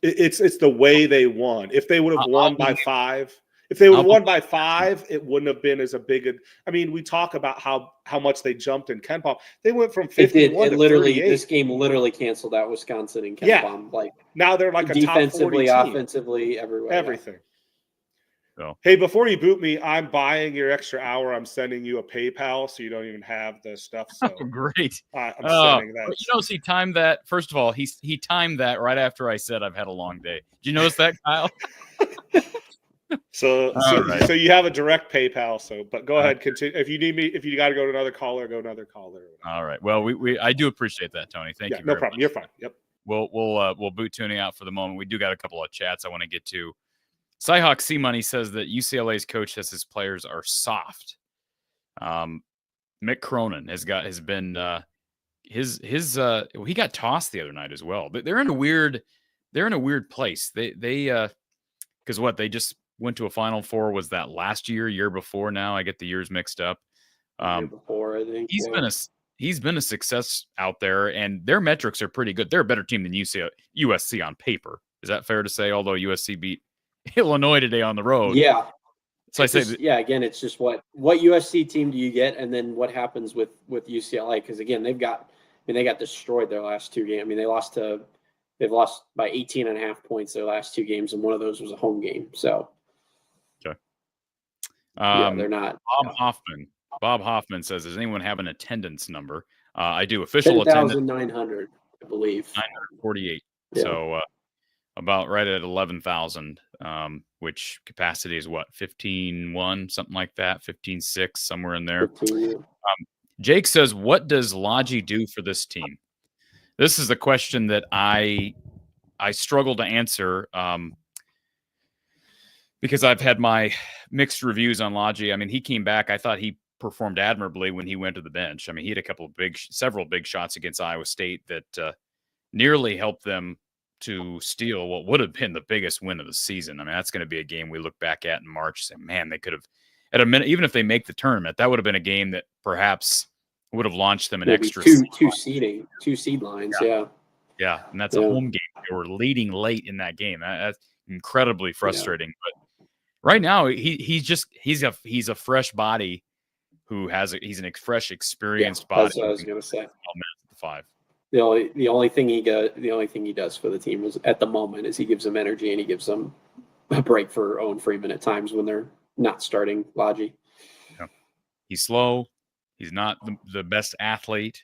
It's the way they won. If they would have won by 5, it wouldn't have been as a big. I mean, we talk about how much they jumped in KenPom. They went from 51 to 38. This game literally canceled out Wisconsin in KenPom. Yeah. Like now they're like a defensively, top 40 team. offensively, everywhere. Everything. So Hey, before you boot me, I'm buying your extra hour. I'm sending you a PayPal, so you don't even have the stuff. So great. I'm sending that. You notice he timed that. First of all, he timed that right after I said I've had a long day. Did you notice that, Kyle? So right. so you have a direct PayPal. So, but go ahead, continue. If you need me, if you got to go to another caller, go to another caller. All right. Well, I do appreciate that, Tony. Thank you. No problem. You're fine. Yep. We'll boot Tony out for the moment. We do got a couple of chats I want to get to. Cyhawk C Money says that UCLA's coach says his players are soft. Mick Cronin he got tossed the other night as well. They're in a weird place. They because they just went to a Final Four. Was that last year before? Now I get the years mixed up. Year before, I think he's been a success out there, and their metrics are pretty good. They're a better team than USC on paper. Is that fair to say? Although USC beat Illinois today on the road. Yeah. So I say again, it's just what USC team do you get, and then what happens with UCLA? Because again, they got destroyed their last two games. I mean, they've lost by 18.5 points their last two games, and one of those was a home game. So, okay. They're not. Bob Hoffman says, "Does anyone have an attendance number?" I do. Official 10,900, I believe. 948. Yeah. So about right at 11,000. Which capacity is what, 15.1, something like that, 15.6, somewhere in there. 15. Jake says, what does Logi do for this team? This is a question that I struggle to answer because I've had my mixed reviews on Logi. I mean, he came back. I thought he performed admirably when he went to the bench. I mean, he had several big shots against Iowa State that nearly helped them to steal what would have been the biggest win of the season. I mean, that's going to be a game we look back at in March and say, man, they could have, at a minute, even if they make the tournament, that would have been a game that perhaps would have launched them an extra two seed lines. Yeah. Yeah. And that's a home game. They were leading late in that game. That's incredibly frustrating. But right now he's a fresh body who he's a fresh, experienced body. That's what I was going to say. 5. The only thing he does for the team is at the moment is he gives them energy and he gives them a break for Owen Freeman at times when they're not starting Logi. Yeah. He's slow. He's not the best athlete.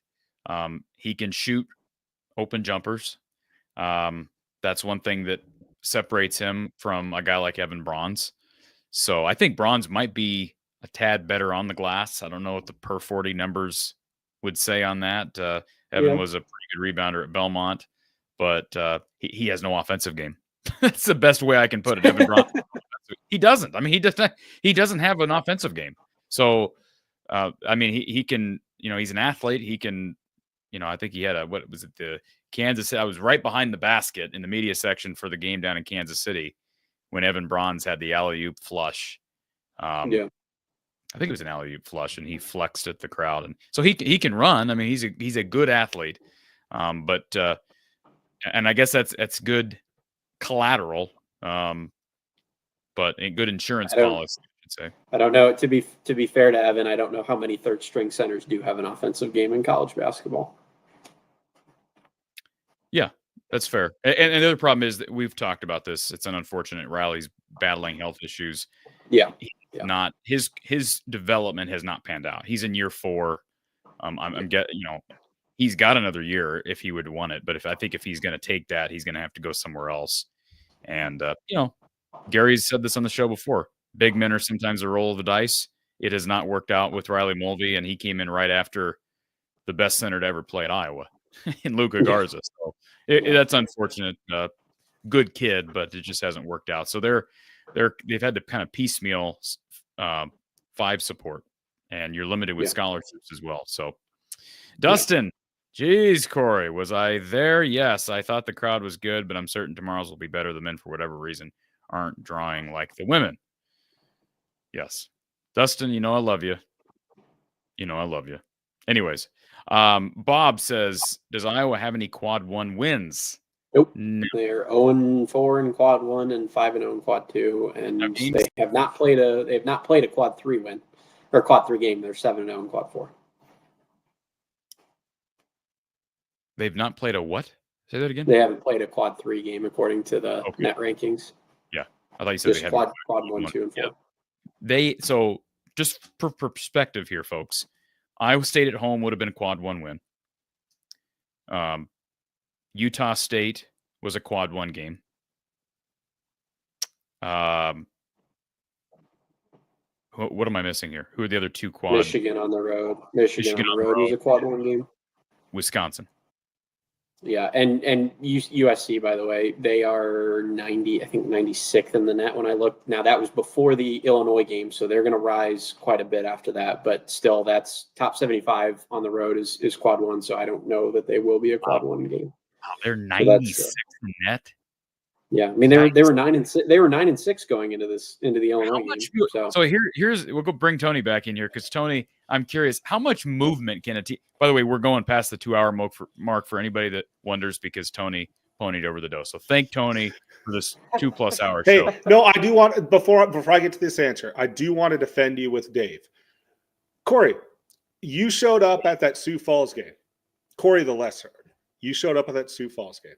He can shoot open jumpers. That's one thing that separates him from a guy like Evan Bronze. So I think Bronze might be a tad better on the glass. I don't know what the per 40 numbers would say on that. Evan was a pretty good rebounder at Belmont, but he has no offensive game. That's the best way I can put it. Evan Bronze, he doesn't. I mean, he doesn't have an offensive game. So, I mean, he can. He's an athlete. He can. I think he had the Kansas City. I was right behind the basket in the media section for the game down in Kansas City when Evan Bronze had the alley-oop flush. I think it was an alley-oop flush, and he flexed at the crowd, and so he can run. I mean, he's a good athlete, but I guess that's good collateral, but a good insurance policy, I should say. I don't know. To be fair to Evan, I don't know how many third-string centers do have an offensive game in college basketball. Yeah, that's fair. And the other problem is that we've talked about this. It's an unfortunate. Riley's battling health issues. Yeah. Not his development has not panned out. He's in year 4. He's got another year if he would want it. But I think if he's going to take that, he's going to have to go somewhere else. And Gary's said this on the show before. Big men are sometimes a roll of the dice. It has not worked out with Riley Mulvey, and he came in right after the best center to ever play at Iowa in Luka Garza. So that's unfortunate. Good kid, but it just hasn't worked out. So they've had to kind of piecemeal 5 support, and you're limited with scholarships as well. So, Dustin, geez, Cory, was I there? Yes, I thought the crowd was good, but I'm certain tomorrow's will be better. The men, for whatever reason, aren't drawing like the women. Yes, Dustin, I love you. I love you. Anyways, Bob says, does Iowa have any quad 1 wins? Nope. No. They're 0-4 in quad 1 and 5-0 in quad 2, and they have not played a quad 3 win or quad 3 game. They're 7-0 in quad 4. They've not played a what? Say that again. They haven't played a quad 3 game according to the net rankings. Yeah. I thought you said Just they had quad 1, 2, and 4. Yeah. So just for perspective here, folks, Iowa State at home would have been a quad 1 win. Utah State was a quad 1 game. What am I missing here? Who are the other 2 quad? Michigan on the road. Michigan on the road was a quad 1 game. Wisconsin. Yeah, and USC, by the way, they are 96th in the net when I looked. Now, that was before the Illinois game, so they're going to rise quite a bit after that. But still, that's top 75 on the road is quad 1, so I don't know that they will be a quad 1 game. Oh, they're 96th in net. Yeah, I mean they were 9-6. They were 9-6 going into the Illinois game. So here's we'll go bring Tony back in here because Tony, I'm curious how much movement can a team. By the way, we're going past the 2-hour mark for anybody that wonders because Tony ponied over the dough. So thank Tony for this 2+ hour show. Hey, no, I do want before I get to this answer, I do want to defend you with Dave. Cory, you showed up at that Sioux Falls game. Cory the Lesser, you showed up at that Sioux Falls game.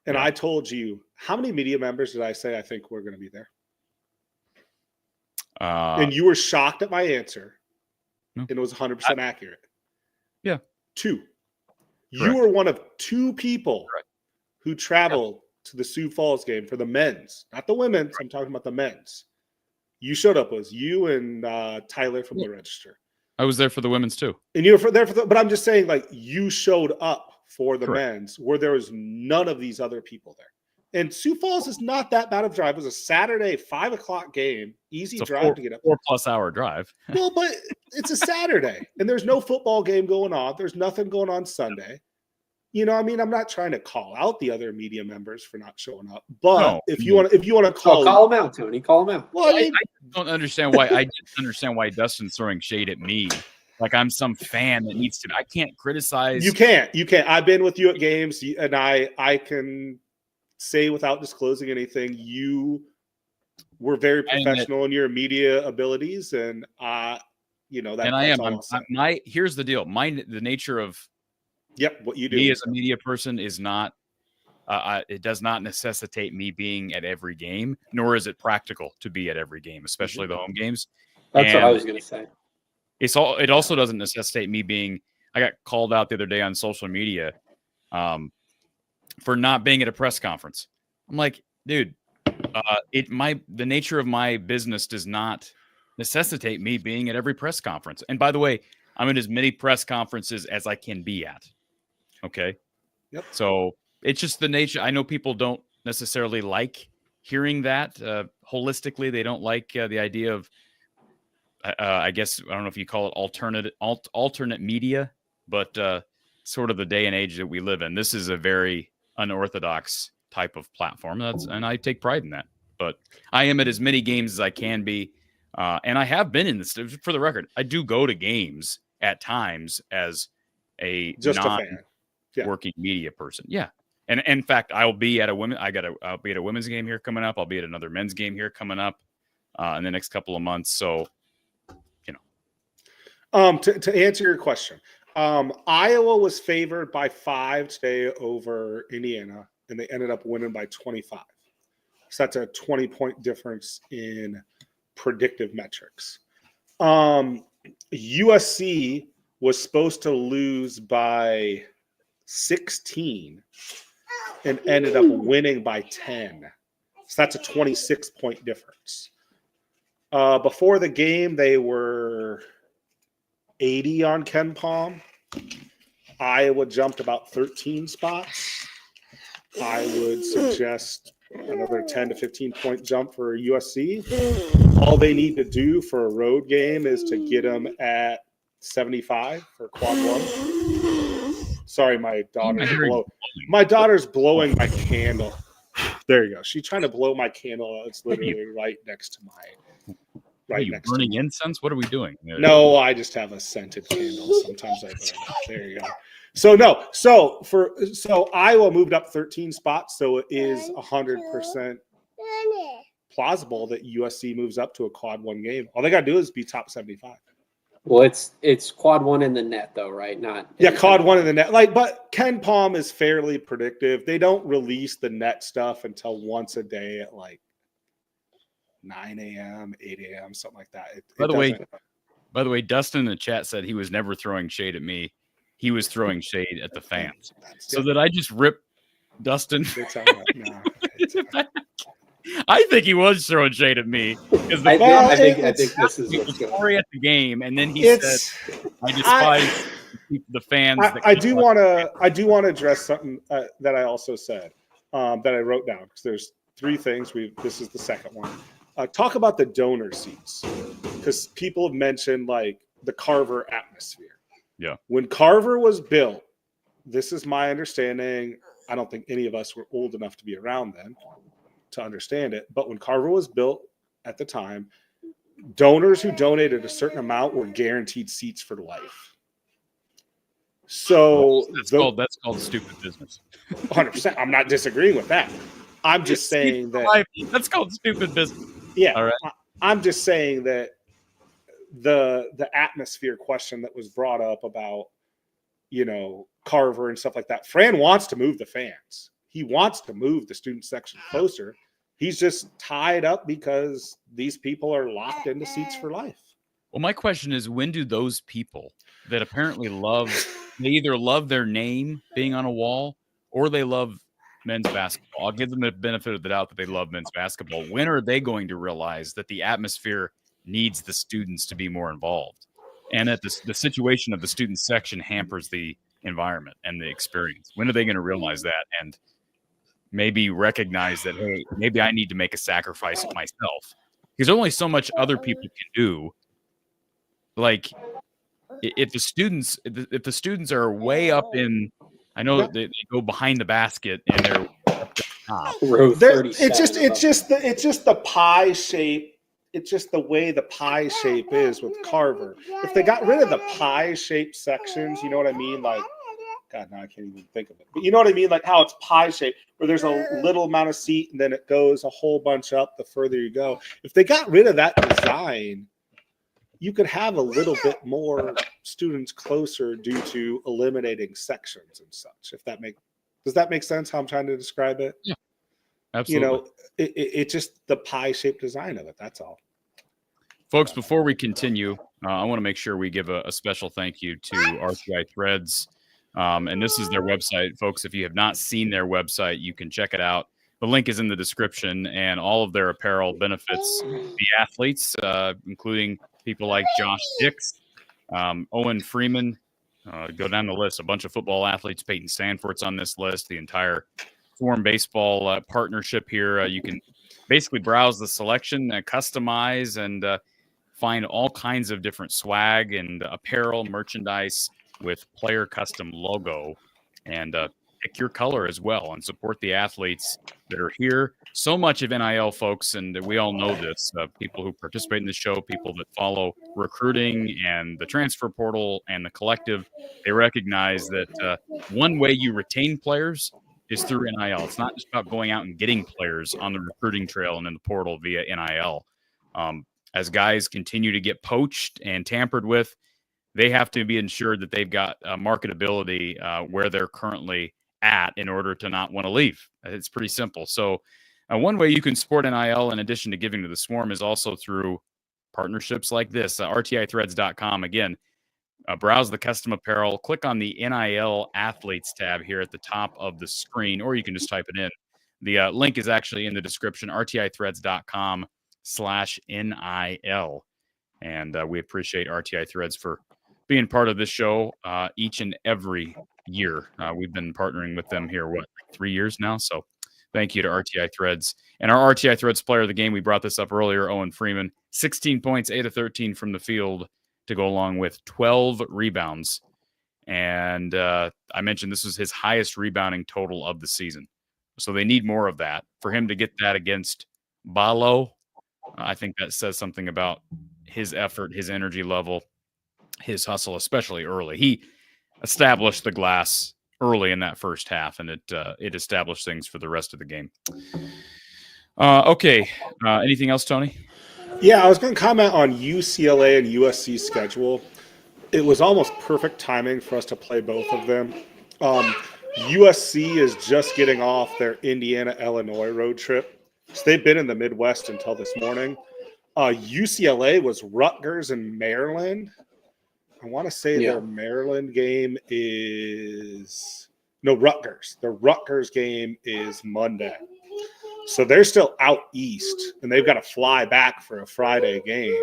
And I told you, how many media members did I say I think we're going to be there? And you were shocked at my answer. No. And it was 100% accurate. Yeah. 2. Correct. You were one of 2 people who traveled to the Sioux Falls game for the men's, not the women's. I'm talking about the men's. You showed up. It was you and Tyler from the Register. I was there for the women's too. And you were there for but I'm just saying, like, you showed up for the men's where there was none of these other people there. And Sioux Falls is not that bad of a drive. It was a Saturday 5:00 game, easy drive to get up. 4+ hour drive. Well, but it's a Saturday and there's no football game going on. There's nothing going on Sunday. You know, I mean, I'm not trying to call out the other media members for not showing up, but if you want to call them out, Tony, call them out. Well, I don't understand why. I just understand why Dustin's throwing shade at me. Like I'm some fan that needs to. I can't criticize. You can't. I've been with you at games, and I can say without disclosing anything, you were very professional in your media abilities, and you know that. And I am. Here's the deal. The nature of what you do. Me as a media person is not. It does not necessitate me being at every game, nor is it practical to be at every game, especially the home games. That's what I was going to say. It also doesn't necessitate me being. I got called out the other day on social media for not being at a press conference. I'm like, dude, the nature of my business does not necessitate me being at every press conference. And by the way, I'm in as many press conferences as I can be at. Okay. Yep. So it's just the nature. I know people don't necessarily like hearing that holistically. They don't like the idea of. I guess I don't know if you call it alternate media, but sort of the day and age that we live in. This is a very unorthodox type of platform. And I take pride in that. But I am at as many games as I can be, and I have been in this. For the record, I do go to games at times as a non-working media person. Yeah, and in fact, I'll be at a women's game here coming up. I'll be at another men's game here coming up in the next couple of months. So. To answer your question, Iowa was favored by 5 today over Indiana, and they ended up winning by 25. So that's a 20-point difference in predictive metrics. USC was supposed to lose by 16 and ended up winning by 10. So that's a 26-point difference. Before the game, they were 80 on KenPom. Iowa jumped about 13 spots. I would suggest another 10 to 15 point jump for USC. All they need to do for a road game is to get them at 75 for quad 1. Sorry, my daughter's blowing my candle. There you go. She's trying to blow my candle. It's literally right next to my. Are you burning incense? What are we doing? No, I just have a scented candle. Sometimes I burn. There you go. So Iowa moved up 13 spots, so it is 100% plausible that USC moves up to a quad 1 game. All they got to do is be top 75. Well, it's quad 1 in the net though, right? Quad 1 in the net. But KenPom is fairly predictive. They don't release the net stuff until once a day at 9 a.m., 8 a.m., something like that. By the way, Dustin in the chat said he was never throwing shade at me. He was throwing shade at the fans. So that I just rip Dustin. I think he was throwing shade at me. I think this is what's going Cory at the game, and then he said, "I despise the fans." I do want to address something that I also said that I wrote down, because there's 3 things. This is the second one. Talk about the donor seats, because people have mentioned like the Carver atmosphere. Yeah. When Carver was built, this is my understanding. I don't think any of us were old enough to be around then to understand it. But when Carver was built at the time, donors who donated a certain amount were guaranteed seats for life. So that's called stupid business. 100%. I'm not disagreeing with that. I'm just saying that's called stupid business. Yeah. All right. I'm just saying that the atmosphere question that was brought up about, Carver and stuff like that. Fran wants to move the fans. He wants to move the student section closer. He's just tied up because these people are locked into seats for life. Well, my question is, when do those people that apparently they either love their name being on a wall or they love men's basketball? I'll give them the benefit of the doubt that they love men's basketball. When are they going to realize that the atmosphere needs the students to be more involved, and that the situation of the student section hampers the environment and the experience? When are they going to realize that and maybe recognize that, hey, maybe I need to make a sacrifice myself? Because only so much other people can do. Like, if the students are way up in, I know they go behind the basket and they're up the top. It's just the pie shape. It's just the way the pie shape is with Carver. If they got rid of the pie shaped sections, you know what I mean? Like, God, now I can't even think of it. But you know what I mean? Like how it's pie shaped, where there's a little amount of seat and then it goes a whole bunch up the further you go. If they got rid of that design, you could have a little bit more students closer due to eliminating sections and such. Does that make sense how I'm trying to describe it? Yeah, absolutely. It's just the pie-shaped design of it. That's all. Folks, before we continue, I want to make sure we give a special thank you to RTI Threads. And this is their website. Folks, if you have not seen their website, you can check it out. The link is in the description, and all of their apparel benefits the athletes, including people like Josh Dix, Owen Freeman. Go down the list. A bunch of football athletes. Peyton Sanfort's on this list. The entire Forum Baseball partnership here. You can basically browse the selection, customize, and find all kinds of different swag and apparel, merchandise with player custom logo, and pick your color as well and support the athletes that are here. So much of NIL, folks, and we all know this, people who participate in the show, people that follow recruiting and the transfer portal and the collective, they recognize that one way you retain players is through NIL. It's not just about going out and getting players on the recruiting trail and in the portal via NIL. As guys continue to get poached and tampered with, they have to be ensured that they've got marketability where they're currently at in order to not want to leave. It's pretty simple. So one way you can support NIL in addition to giving to the Swarm is also through partnerships like this. RTIthreads.com. Again, browse the custom apparel, click on the NIL athletes tab here at the top of the screen, or you can just type it in. The link is actually in the description, rtithreads.com/NIL. And we appreciate RTI Threads for being part of this show each and every year. We've been partnering with them here, 3 years now? So thank you to RTI Threads. And our RTI Threads player of the game, we brought this up earlier, Owen Freeman, 16 points, 8 of 13 from the field to go along with 12 rebounds. And I mentioned this was his highest rebounding total of the season. So they need more of that. For him to get that against Balo, I think that says something about his effort, his energy level, his hustle, especially early. He established the glass early in that first half, and it established things for the rest of the game. Okay. Anything else, Tony? Yeah, I was going to comment on UCLA and USC schedule. It was almost perfect timing for us to play both of them. USC is just getting off their Indiana-Illinois road trip. So they've been in the Midwest until this morning. UCLA was Rutgers and Maryland. I want to say their Maryland game is Rutgers. The Rutgers game is Monday. So they're still out east, and they've got to fly back for a Friday game.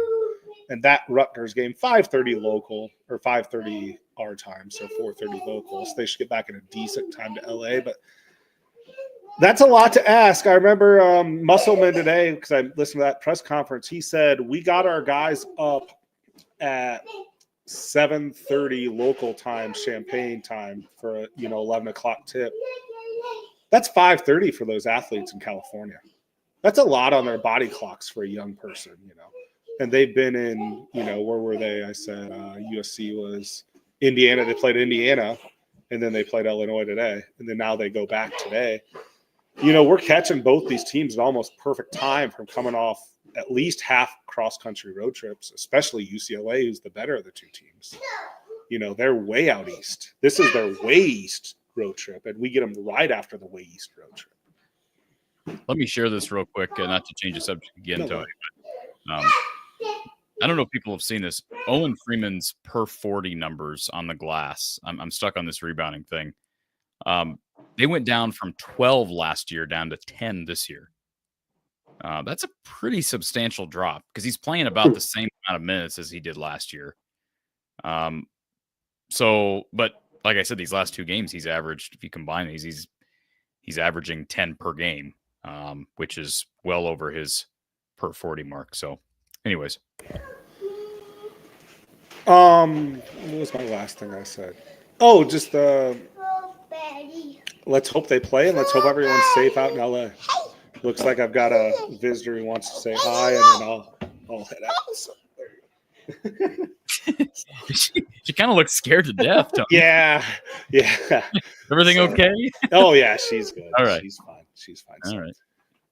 And that Rutgers game, 5:30 local, or 5:30 our time, so 4:30 local. So they should get back in a decent time to LA. But that's a lot to ask. I remember Musselman today, because I listened to that press conference, he said, we got our guys up at 7:30 local time, Champaign time, for a 11 o'clock tip. That's 5:30 for those athletes in California. That's a lot on their body clocks for a young person, And they've been in, where were they? I said USC was Indiana. They played Indiana, and then they played Illinois today, and then now they go back today. We're catching both these teams at almost perfect time from coming off at least half cross-country road trips, especially UCLA, who's the better of the two teams. They're way out east. This is their way east road trip, and we get them right after the way east road trip. Let me share this real quick, not to change the subject again, Tony, but I don't know if people have seen this. Owen Freeman's per 40 numbers on the glass. I'm stuck on this rebounding thing. They went down from 12 last year down to 10 this year. That's a pretty substantial drop because he's playing about the same amount of minutes as he did last year. But like I said, these last two games, he's averaged, if you combine these, he's averaging 10 per game, which is well over his per 40 mark. So anyways. What was my last thing I said? Oh, just let's hope they play and let's hope everyone's safe out in LA. Looks like I've got a visitor who wants to say hi, and then I'll head out. So there you go. She kind of looks scared to death, Tony. Yeah. Everything okay? Oh yeah, she's good. All right, she's fine. All right.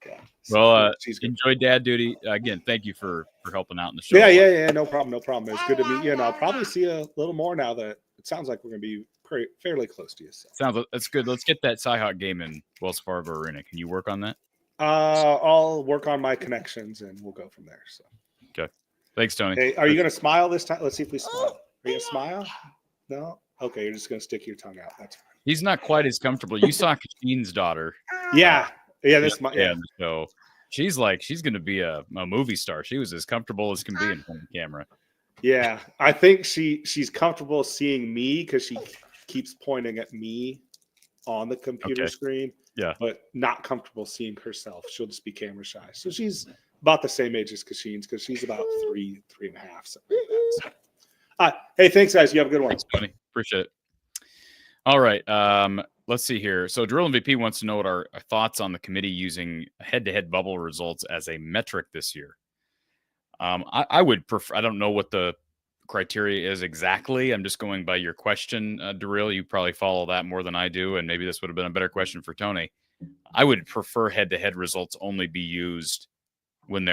Yeah. Well, enjoy dad duty again. Thank you for helping out in the show. Yeah. No problem. It's good to meet you, and I'll probably see you a little more now that it sounds like we're going to be fairly close to you. So. That's good. Let's get that Cy-Hawk game in Wells Fargo Arena. Can you work on that? I'll work on my connections, and we'll go from there. So. Okay. Thanks, Tony. Hey, are you going to smile this time? Let's see if we smile. Are you going to smile? No? Okay, you're just going to stick your tongue out. That's fine. He's not quite as comfortable. You saw Kasheen's daughter. Yeah. So she's going to be a movie star. She was as comfortable as can be in front of the camera. Yeah. I think she's comfortable seeing me because she keeps pointing at me on the computer screen. Yeah. But not comfortable seeing herself. She'll just be camera shy. So she's about the same age as Kasheen's because she's about 3.5, something like that. So. Hey, thanks, guys. You have a good one. Thanks, Tony. Appreciate it. All right. Let's see here. So Drill MVP wants to know what our thoughts on the committee using head-to-head bubble results as a metric this year. I would prefer. I don't know what the criteria is exactly. I'm just going by your question, Darrell. You probably follow that more than I do, and maybe this would have been a better question for Tony. I would prefer head-to-head results only be used when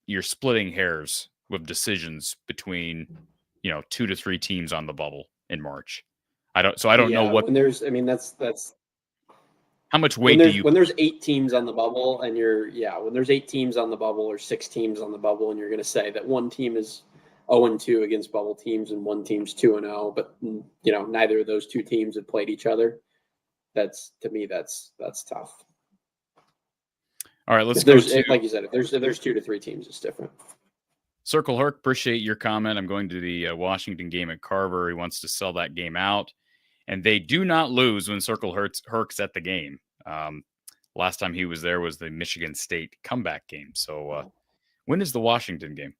you're splitting hairs with decisions between 2 to 3 teams on the bubble in March. I don't know what. When that's how much weight when there's 8 teams on the bubble and when there's 8 teams on the bubble or 6 teams on the bubble and you're going to say that one team is 0-2 against bubble teams and one team's 2-0, but neither of those 2 teams have played each other. That's tough. All right, let's go to, like you said, if there's 2 to 3 teams, it's different. Circle Herc, appreciate your comment. I'm going to the Washington game at Carver. He wants to sell that game out. And they do not lose when Circle Herc's at the game. Last time he was there was the Michigan State comeback game. So when is the Washington game?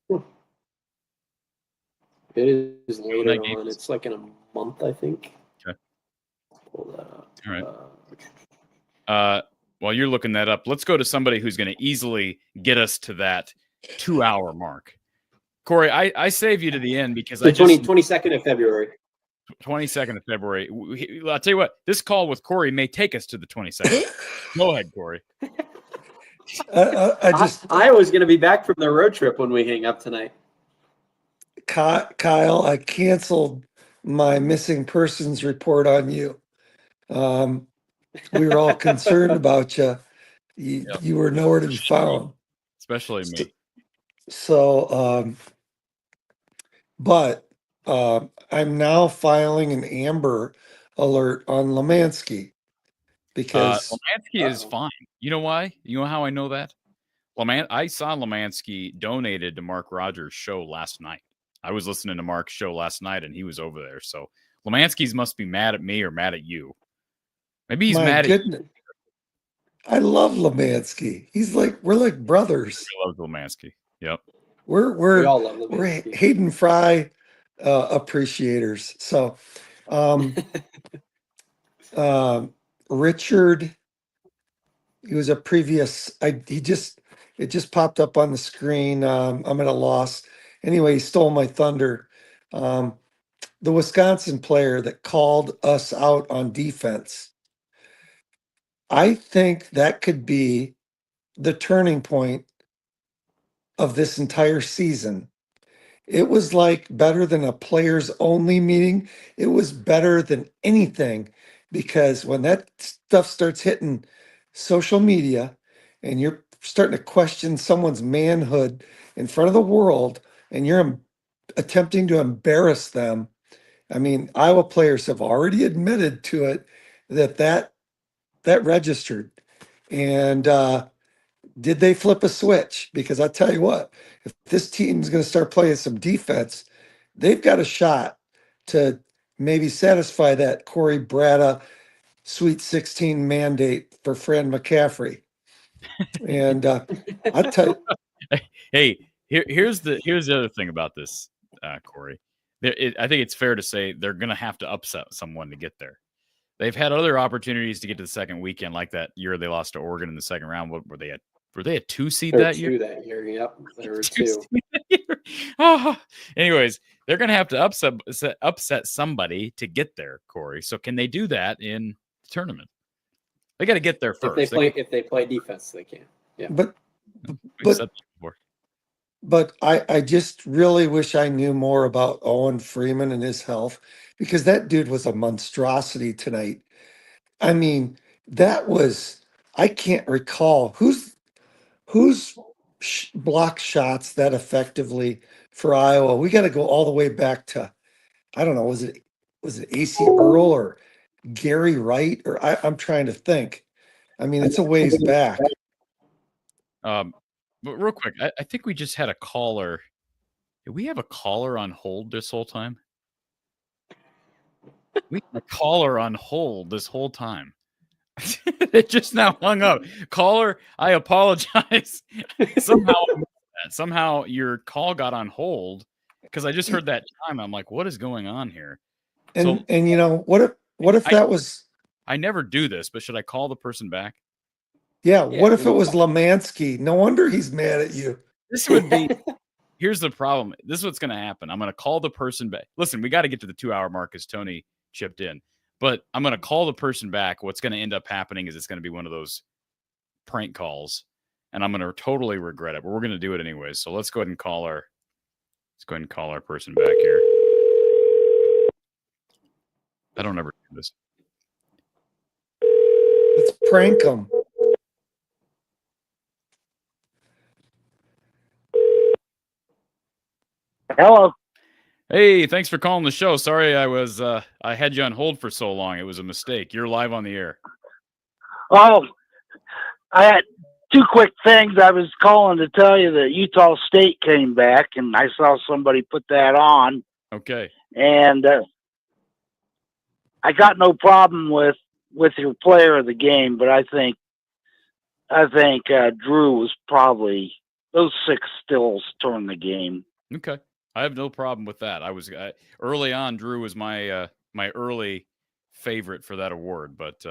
It is later on. It's like in a month, I think. Okay. Pull that up. All right. While you're looking that up, let's go to somebody who's going to easily get us to that 2-hour mark. Cory, I save you to the end because the 22nd of February. 22nd of February. I'll tell you what, this call with Cory may take us to the 22nd. Go ahead, Cory. I was going to be back from the road trip when we hang up tonight. Kyle, I canceled my missing persons report on you. We were all concerned about you. You were nowhere to be found. Especially me. So, but I'm now filing an Amber Alert on Lemansky because Lemansky is fine. You know why? You know how I know that? I saw Lemansky donated to Mark Rogers' show last night. I was listening to Mark's show last night, and he was over there. So Lemansky's must be mad at me or mad at you. Maybe he's mad at you. I love Lemansky. We're like brothers. I love Lemansky. Yep. We all love Lemansky. We're Hayden Fry appreciators. So, Richard, he was a previous. It just popped up on the screen. I'm at a loss. Anyway, he stole my thunder. The Wisconsin player that called us out on defense. I think that could be the turning point of this entire season. It was like better than a players only meeting. It was better than anything because when that stuff starts hitting social media and you're starting to question someone's manhood in front of the world and you're attempting to embarrass them. I mean, Iowa players have already admitted to it that registered. And did they flip a switch? Because I tell you what, if this team's going to start playing some defense, they've got a shot to maybe satisfy that Cory Brada Sweet 16 mandate for Fran McCaffery. And I tell you, hey, here's the other thing about this, Cory. I think it's fair to say they're going to have to upset someone to get there. They've had other opportunities to get to the second weekend, like that year they lost to Oregon in the second round. What were they at? Were they a 2 seed that year? That year, yep. They were 2. Oh. Anyways, they're going to have to upset somebody to get there, Cory. So can they do that in the tournament? They got to get there first. If they play defense, they can. Yeah. But I just really wish I knew more about Owen Freeman and his health because that dude was a monstrosity tonight. I mean, I can't recall who's block shots that effectively for Iowa. We got to go all the way back to, I don't know, was it AC Earl or Gary Wright? Or I'm trying to think. I mean, it's a ways back. But real quick, I think we just had a caller. Did we have a caller on hold this whole time? We had a caller on hold this whole time. It just now hung up. Caller, I apologize. Somehow your call got on hold because I just heard that chime. I'm like, what is going on here? And you know, what if that was? I never do this, but should I call the person back? Yeah, what if it was Lemansky? No wonder he's mad at you. This would be. Here's the problem. This is what's going to happen. I'm going to call the person back. Listen, we got to get to the 2-hour mark as Tony chipped in. But I'm going to call the person back. What's going to end up happening is it's going to be one of those prank calls, and I'm going to totally regret it. But we're going to do it anyways. So let's go ahead and call our person back here. I don't ever do this. Let's prank him. Hello. Hey, thanks for calling the show. Sorry I had you on hold for so long. It was a mistake. You're live on the air. Oh, I had 2 quick things. I was calling to tell you that Utah State came back, and I saw somebody put that on. Okay. And I got no problem with your player of the game, but I think Drew was probably those 6 stills turned the game. Okay. I have no problem with that. Early on, Drew was my early favorite for that award, but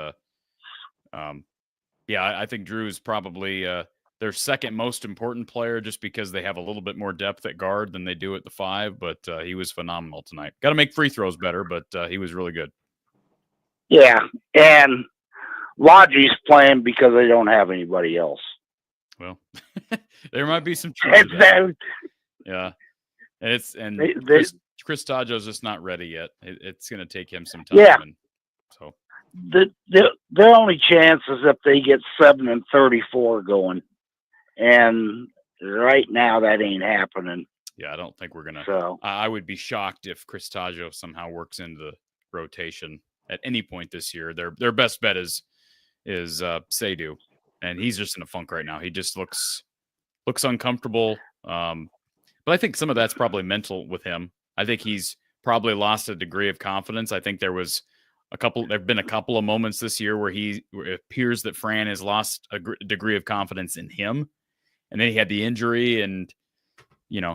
I think Drew is probably their second most important player just because they have a little bit more depth at guard than they do at the 5, but he was phenomenal tonight. Got to make free throws better, but he was really good. Yeah, and Logi's playing because they don't have anybody else. Well, there might be some truth to that. Yeah. Chris Tadjo's just not ready yet. It's going to take him some time. Yeah. their only chance is if they get 7-34 going, and right now that ain't happening. Yeah, I don't think we're gonna. So I would be shocked if Tadjo somehow works into the rotation at any point this year. Their best bet is Seydu, and he's just in a funk right now. He just looks uncomfortable. But I think some of that's probably mental with him. I think he's probably lost a degree of confidence. I think there've been a couple of moments this year where it appears that Fran has lost a degree of confidence in him. And then he had the injury, and,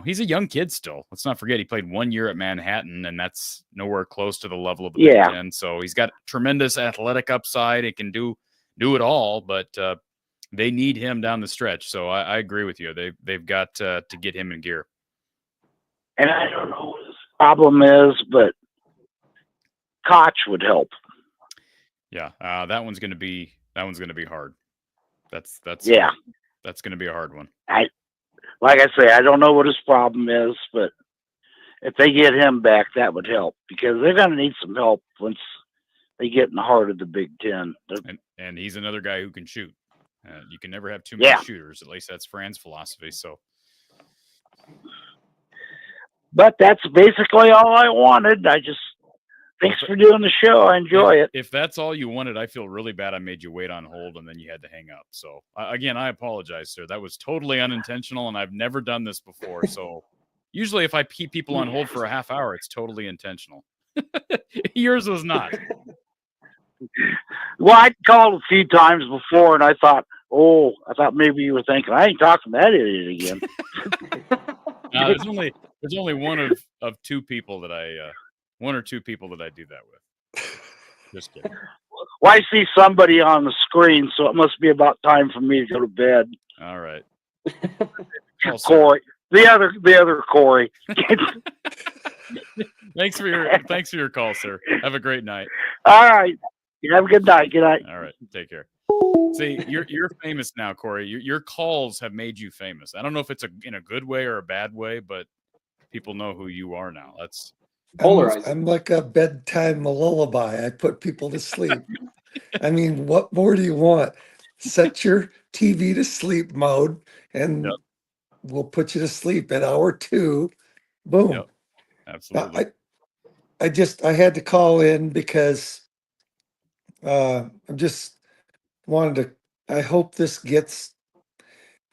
he's a young kid still. Let's not forget he played 1 year at Manhattan, and that's nowhere close to the level of the Big Ten. So he's got tremendous athletic upside. It can do it all, but they need him down the stretch. So I agree with you. They've got to get him in gear. And I don't know what his problem is, but Koch would help. Yeah, that one's going to be hard. That's going to be a hard one. Like I say, I don't know what his problem is, but if they get him back, that would help, because they're going to need some help once they get in the heart of the Big Ten. And he's another guy who can shoot. You can never have too many shooters. At least that's Fran's philosophy. So. But that's basically all I wanted. Thanks for doing the show. I enjoy it. If that's all you wanted, I feel really bad I made you wait on hold and then you had to hang up. So, again, I apologize, sir. That was totally unintentional, and I've never done this before. So, usually if I keep people on hold for a half hour, it's totally intentional. Yours was not. Well, I called a few times before, and I thought maybe you were thinking, I ain't talking to that idiot again. There's only one of two people that one or two people that I do that with. Just kidding. Well, I see somebody on the screen, so it must be about time for me to go to bed. All right. Cory, the other Cory. Thanks for your call, sir. Have a great night. All right. Have a good night. Good night. All right. Take care. See, you're famous now, Cory. Your calls have made you famous. I don't know if it's in a good way or a bad way, but people know who you are now. That's polarizing. I'm like a bedtime lullaby. I put people to sleep. I mean, what more do you want? Set your TV to sleep mode, and we'll put you to sleep at hour 2. Boom. Yep. Absolutely. I had to call in because I hope this gets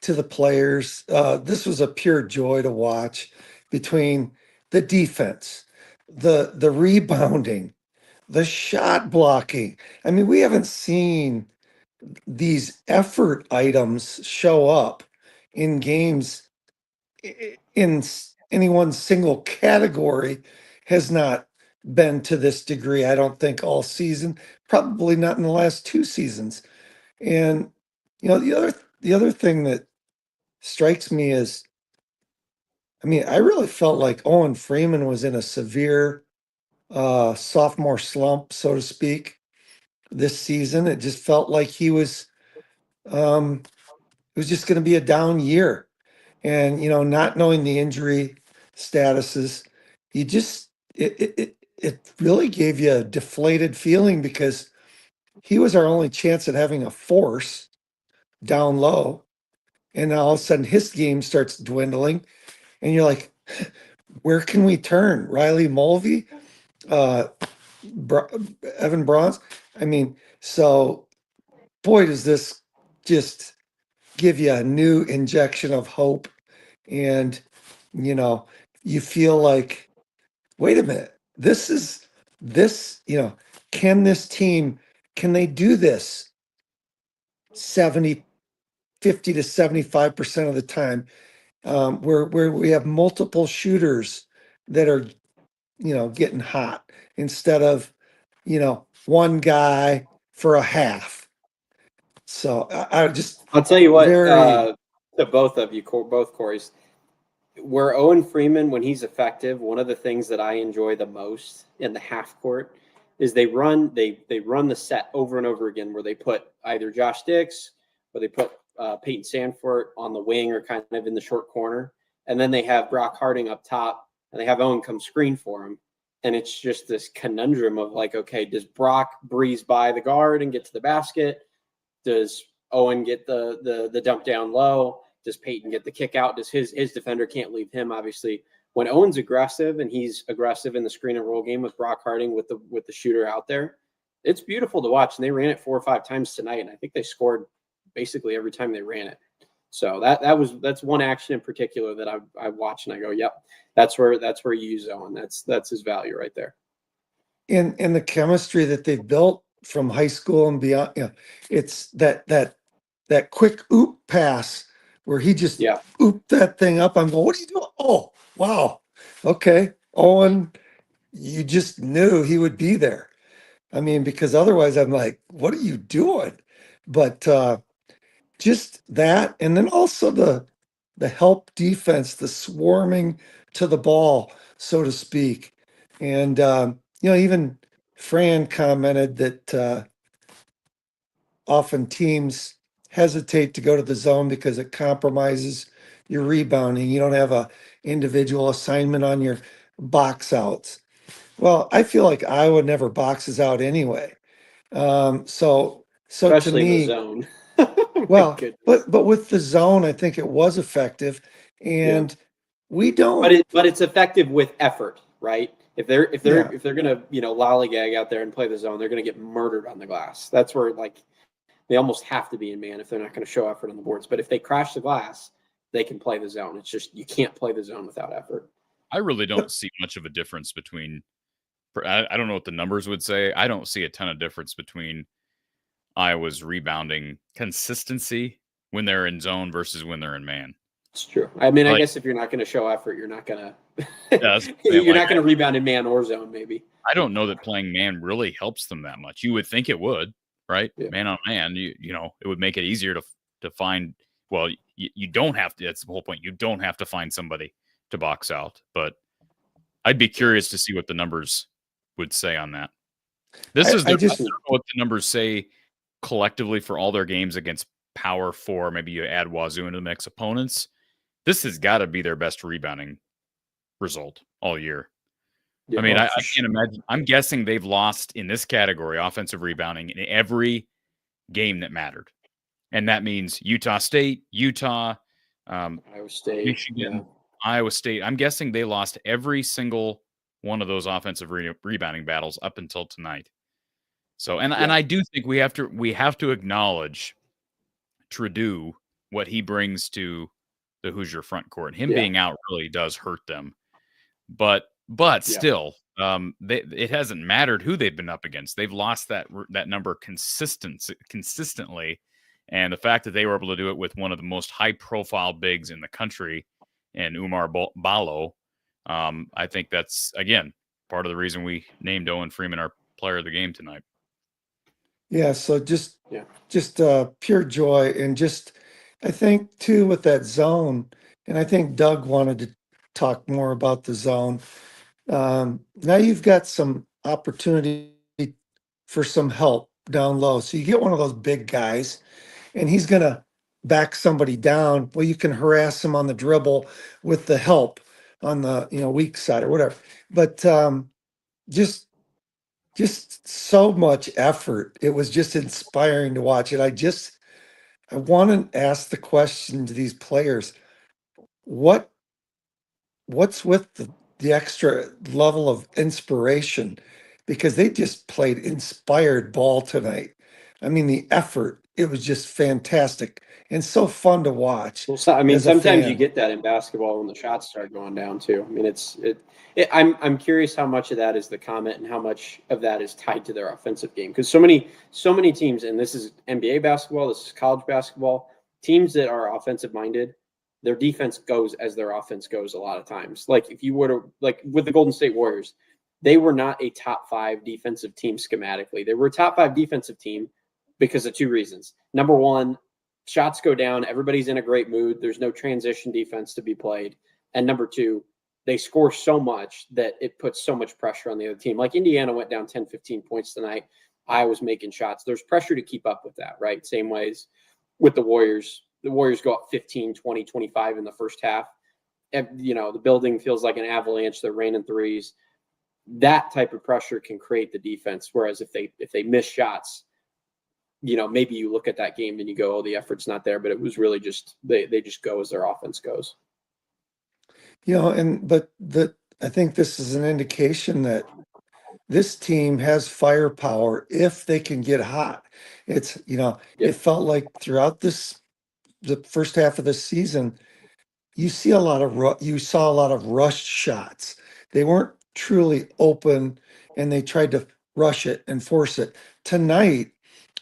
to the players. This was a pure joy to watch, between the defense, the rebounding, the shot blocking. I mean, we haven't seen these effort items show up in games in any one single category. Has not been to this degree, I don't think, all season, probably not in the last 2 seasons. And the other thing that strikes me is, I mean, I really felt like Owen Freeman was in a severe sophomore slump, so to speak, this season. It just felt like it was just going to be a down year. And, not knowing the injury statuses, it really gave you a deflated feeling, because he was our only chance at having a force down low. And now all of a sudden his game starts dwindling, and you're like, where can we turn? Riley Mulvey, Evan Bronze. I mean, so boy, does this just give you a new injection of hope. And, you feel like, wait a minute, can this team, can they do this 50 to 75% of the time, where we have multiple shooters that are, getting hot, instead of, one guy for a half. So I'll tell you what, to both of you, both Corys, where Owen Freeman, when he's effective, one of the things that I enjoy the most in the half court is they run the set over and over again, where they put either Josh Dix or they put Peyton Sanford on the wing or kind of in the short corner, and then they have Brock Harding up top, and they have Owen come screen for him. And it's just this conundrum of like, okay, does Brock breeze by the guard and get to the basket? Does Owen get the dump down low? Does Peyton get the kick out? Does his defender can't leave him? Obviously, when Owen's aggressive and he's aggressive in the screen and roll game with Brock Harding with the shooter out there, it's beautiful to watch. And they ran it 4 or 5 times tonight, and I think they scored basically every time they ran it. So that's one action in particular that I watch and I go, yep, that's where you use Owen. That's his value right there. And the chemistry that they've built from high school and beyond, it's that quick oop pass where he just ooped that thing up. I'm going, what are you doing? Oh, wow. Okay. Owen, you just knew he would be there. I mean, because otherwise I'm like, what are you doing? But just that, and then also the help defense, the swarming to the ball, so to speak. And even Fran commented that often teams hesitate to go to the zone because it compromises your rebounding. You don't have a individual assignment on your box outs. Well, I feel like Iowa never boxes out anyway. So especially to me, in the zone. well, but with the zone, I think it was effective, and we don't. But it's effective with effort, right? If they're gonna lollygag out there and play the zone, they're gonna get murdered on the glass. That's where like they almost have to be in man if they're not going to show effort on the boards. But if they crash the glass, they can play the zone. It's just you can't play the zone without effort. I really don't see much of a difference between. I don't know what the numbers would say. I don't see a ton of difference between Iowa's rebounding consistency when they're in zone versus when they're in man. It's true. I mean, I guess if you're not going to show effort, you're not going to you're not going to rebound in man or zone. Maybe I don't know that playing man really helps them that much. You would think it would. Right? Yeah. Man on man, it would make it easier to find. Well, you don't have to. That's the whole point. You don't have to find somebody to box out. But I'd be curious to see what the numbers would say on that. I don't know what the numbers say collectively for all their games against Power 4. Maybe you add Wazoo into the mix. Opponents. This has got to be their best rebounding result all year. Yeah, I mean, I can't imagine. I'm guessing they've lost in this category, offensive rebounding, in every game that mattered. And that means Utah State, Utah, Iowa State, Michigan, Iowa State. I'm guessing they lost every single one of those offensive rebounding battles up until tonight. So, and I do think we have to acknowledge Tadjo, what he brings to the Hoosier front court. Him being out really does hurt them. But still, it hasn't mattered who they've been up against. They've lost that number consistently, and the fact that they were able to do it with one of the most high-profile bigs in the country, and Umar Ballo, I think that's again part of the reason we named Owen Freeman our player of the game tonight. Yeah, so just pure joy, and I think too with that zone, and I think Doug wanted to talk more about the zone. Now you've got some opportunity for some help down low. So you get one of those big guys and he's going to back somebody down. Well, you can harass him on the dribble with the help on the, weak side or whatever. But just so much effort. It was just inspiring to watch it. I want to ask the question to these players, what's with the extra level of inspiration, because they just played inspired ball tonight. I mean, the effort, it was just fantastic and so fun to watch. Well, sometimes you get that in basketball when the shots start going down too. I mean, I'm curious how much of that is the comment and how much of that is tied to their offensive game. Because so many teams, and this is NBA basketball, this is college basketball, teams that are offensive minded, their defense goes as their offense goes a lot of times. Like if you were to, like with the Golden State Warriors, they were not a top 5 defensive team schematically. They were a top 5 defensive team because of 2 reasons. Number one, shots go down. Everybody's in a great mood. There's no transition defense to be played. And number 2, they score so much that it puts so much pressure on the other team. Like Indiana went down 10, 15 points tonight. Iowa's making shots. There's pressure to keep up with that, right? Same ways with the Warriors. The Warriors go up 15, 20, 25 in the first half. And, the building feels like an avalanche. They're raining threes. that type of pressure can create the defense. Whereas if they miss shots, maybe you look at that game and you go, oh, the effort's not there, but it was really just they just go as their offense goes. I think this is an indication that this team has firepower if they can get hot. It's, it felt like throughout the first half of the season, you saw a lot of rushed shots. They weren't truly open, and they tried to rush it and force it. Tonight,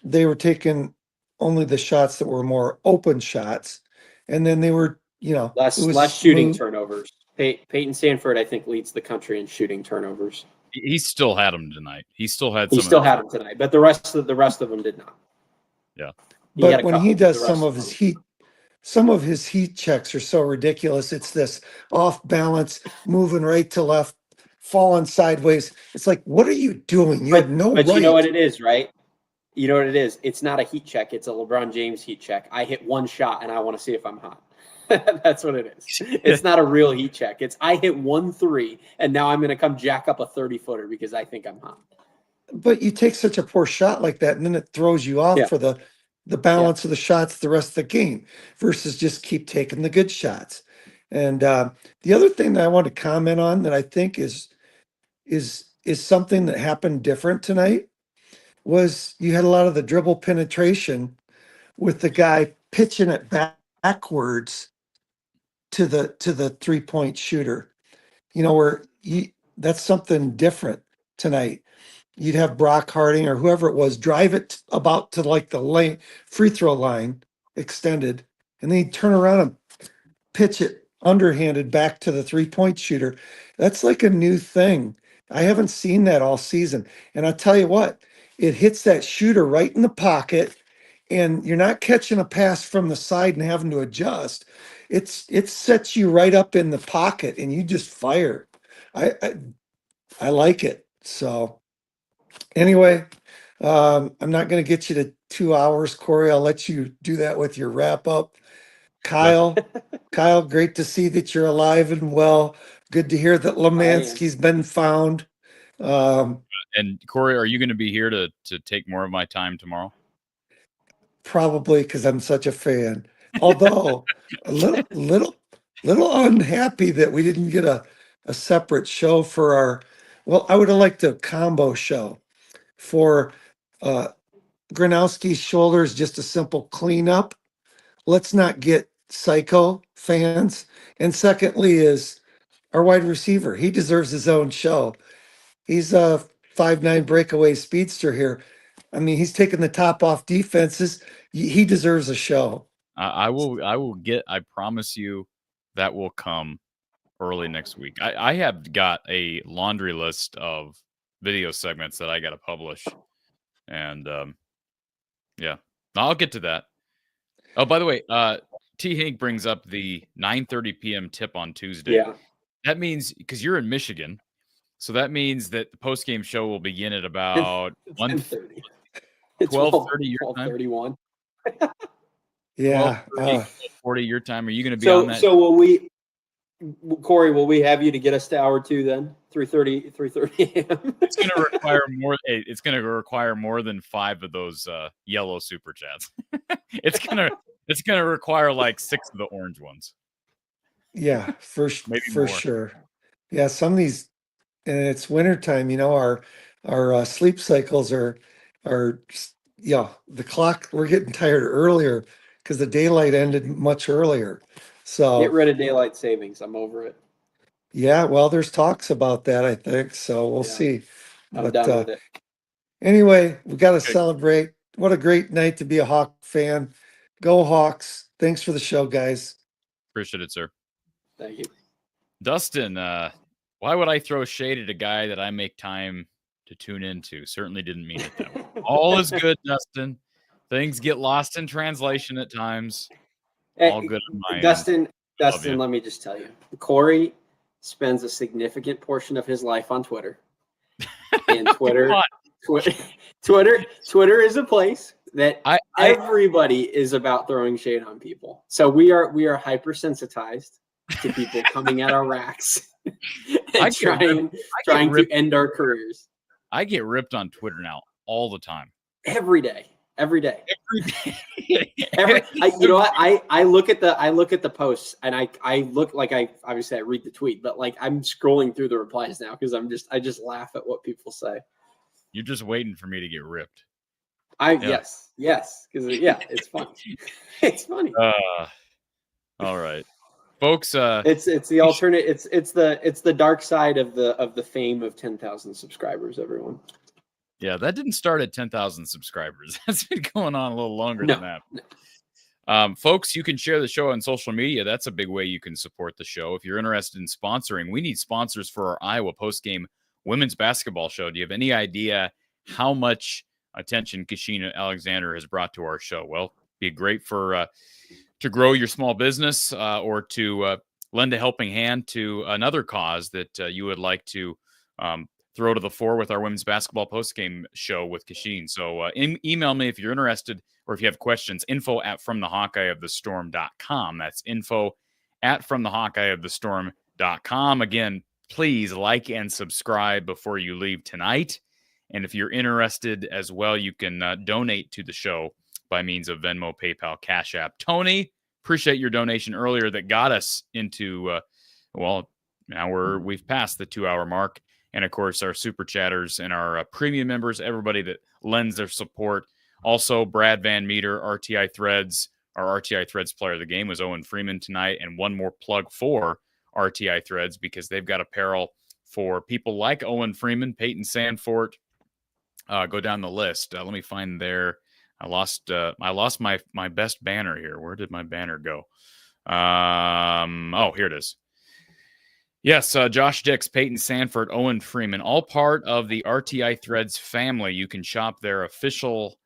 they were taking only the shots that were more open shots, and then they were, less shooting turnovers. Peyton Sanford, I think, leads the country in shooting turnovers. He still had them tonight. He still had them tonight, but the rest of them did not. Yeah, but when he does some of his heat checks are so ridiculous. It's this off balance, moving right to left, falling sideways. It's like, what are you doing? You had no right. But you know what it is, right? You know what it is? It's not a heat check. It's a LeBron James heat check. I hit one shot and I want to see if I'm hot. That's what it is. It's not a real heat check. It's I hit 1-3 and now I'm going to come jack up a 30-footer because I think I'm hot. But you take such a poor shot like that and then it throws you off for the balance of the shots the rest of the game versus just keep taking the good shots. And the other thing that I want to comment on that I think is something that happened different tonight was you had a lot of the dribble penetration with the guy pitching it backwards to the 3-point shooter, that's something different tonight. You'd have Brock Harding or whoever it was drive it about to like the lane, free throw line extended, and then he'd turn around and pitch it underhanded back to the 3-point shooter. That's like a new thing. I haven't seen that all season. And I'll tell you what, it hits that shooter right in the pocket, and you're not catching a pass from the side and having to adjust. It sets you right up in the pocket and you just fire. I like it. So anyway, I'm not going to get you to 2 hours, Cory. I'll let you do that with your wrap up. Kyle, great to see that you're alive and well. Good to hear that Lemansky's been found. And Cory, are you going to be here to take more of my time tomorrow? Probably, because I'm such a fan. Although a little unhappy that we didn't get a separate show for our. Well, I would have liked a combo show for Gronowski's shoulders, just a simple cleanup. Let's not get psycho fans. And secondly is our wide receiver. He deserves his own show. He's a 5'9" breakaway speedster here. I mean, he's taking the top off defenses. He deserves a show. I will get, I promise you that will come early next week. I have got a laundry list of video segments that I got to publish. And yeah, I'll get to that. Oh, by the way, T. Hink brings up the 9:30 p.m. tip on Tuesday. Yeah. That means, because you're in Michigan, so that means that the postgame show will begin at about 1:30. 12:30 your time. 12:31. Yeah. 40 your time. Are you going to be so, on that? So Cory, will we have you to get us to hour 2 then? 3:30 a.m. It's going to require more. It's going to require more than 5 of those yellow super chats. It's going to require like 6 of the orange ones. Yeah, for more. sure. Yeah, some of these, and it's wintertime, our sleep cycles are the clock, we're getting tired earlier because the daylight ended much earlier. So get rid of daylight savings. I'm over it. Yeah, well, there's talks about that, I think. So we'll see. I'm done with it. Anyway, we got to celebrate. What a great night to be a Hawk fan. Go Hawks. Thanks for the show, guys. Appreciate it, sir. Thank you. Dustin, why would I throw shade at a guy that I make time to tune into? Certainly didn't mean it that way. All is good, Dustin. Things get lost in translation at times. All good on my Dustin, end. let me just tell you. Cory spends a significant portion of his life on Twitter. And Twitter is a place that everybody is about throwing shade on people. So we are hypersensitized to people coming at our racks I and get trying to ripped. end our careers. I get ripped on Twitter now all the time. Every day. Every day. You know what? I look at the posts and I look like I read the tweet, but like I'm scrolling through the replies now because I just laugh at what people say. You're just waiting for me to get ripped. Yes, because it's funny. It's funny. All right, folks. It's the alternate. It's the dark side of the fame of 10,000 subscribers. Everyone. Yeah, that didn't start at 10,000 subscribers. That's been going on a little longer than that. Folks, you can share the show on social media. That's a big way you can support the show. If you're interested in sponsoring, we need sponsors for our Iowa postgame women's basketball show. Do you have any idea how much attention Kashina Alexander has brought to our show? Well, it'd be great for to grow your small business or to lend a helping hand to another cause that you would like to throw to the fore with our women's basketball postgame show with Kashine. So email me if you're interested or if you have questions, info@fromthehawkeyeofthestorm.com. That's info@fromthehawkeyeofthestorm.com. Again, please like and subscribe before you leave tonight. And if you're interested as well, you can donate to the show by means of Venmo, PayPal, Cash App. Tony, appreciate your donation earlier that got us into, now we've passed the 2-hour mark. And, of course, our super chatters and our premium members, everybody that lends their support. Also, Brad Van Meter, RTI Threads, our RTI Threads player of the game was Owen Freeman tonight. And one more plug for RTI Threads because they've got apparel for people like Owen Freeman, Peyton Sanford. Go down the list. Let me find there. I lost my best banner here. Where did my banner go? Here it is. Yes, Josh Dix, Peyton Sanford, Owen Freeman, all part of the RTI Threads family. You can shop their official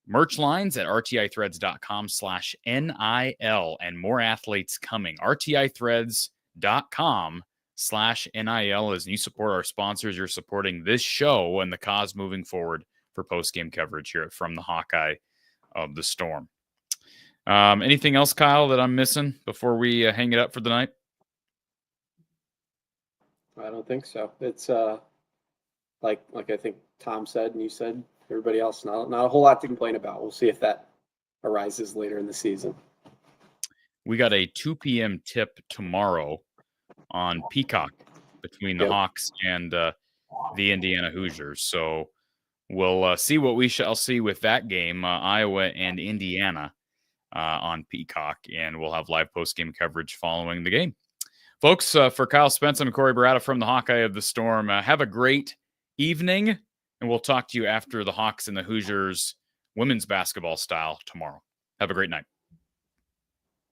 merch lines at rtithreads.com/NIL and more athletes coming. rtithreads.com/NIL. As you support our sponsors, you're supporting this show and the cause moving forward for post-game coverage here at From the Hawkeye of the Storm. Anything else, Kyle, that I'm missing before we hang it up for the night? I don't think so. It's like I think Tom said and you said, everybody else, not a whole lot to complain about. We'll see if that arises later in the season. We got a 2 p.m. tip tomorrow on Peacock between the Hawks and the Indiana Hoosiers. So we'll see what we shall see with that game, Iowa and Indiana on Peacock, and we'll have live post-game coverage following the game. Folks, for Kyle Spence, I'm Cory Brada from the Hawkeye of the Storm. Have a great evening, and we'll talk to you after the Hawks and the Hoosiers women's basketball style tomorrow. Have a great night.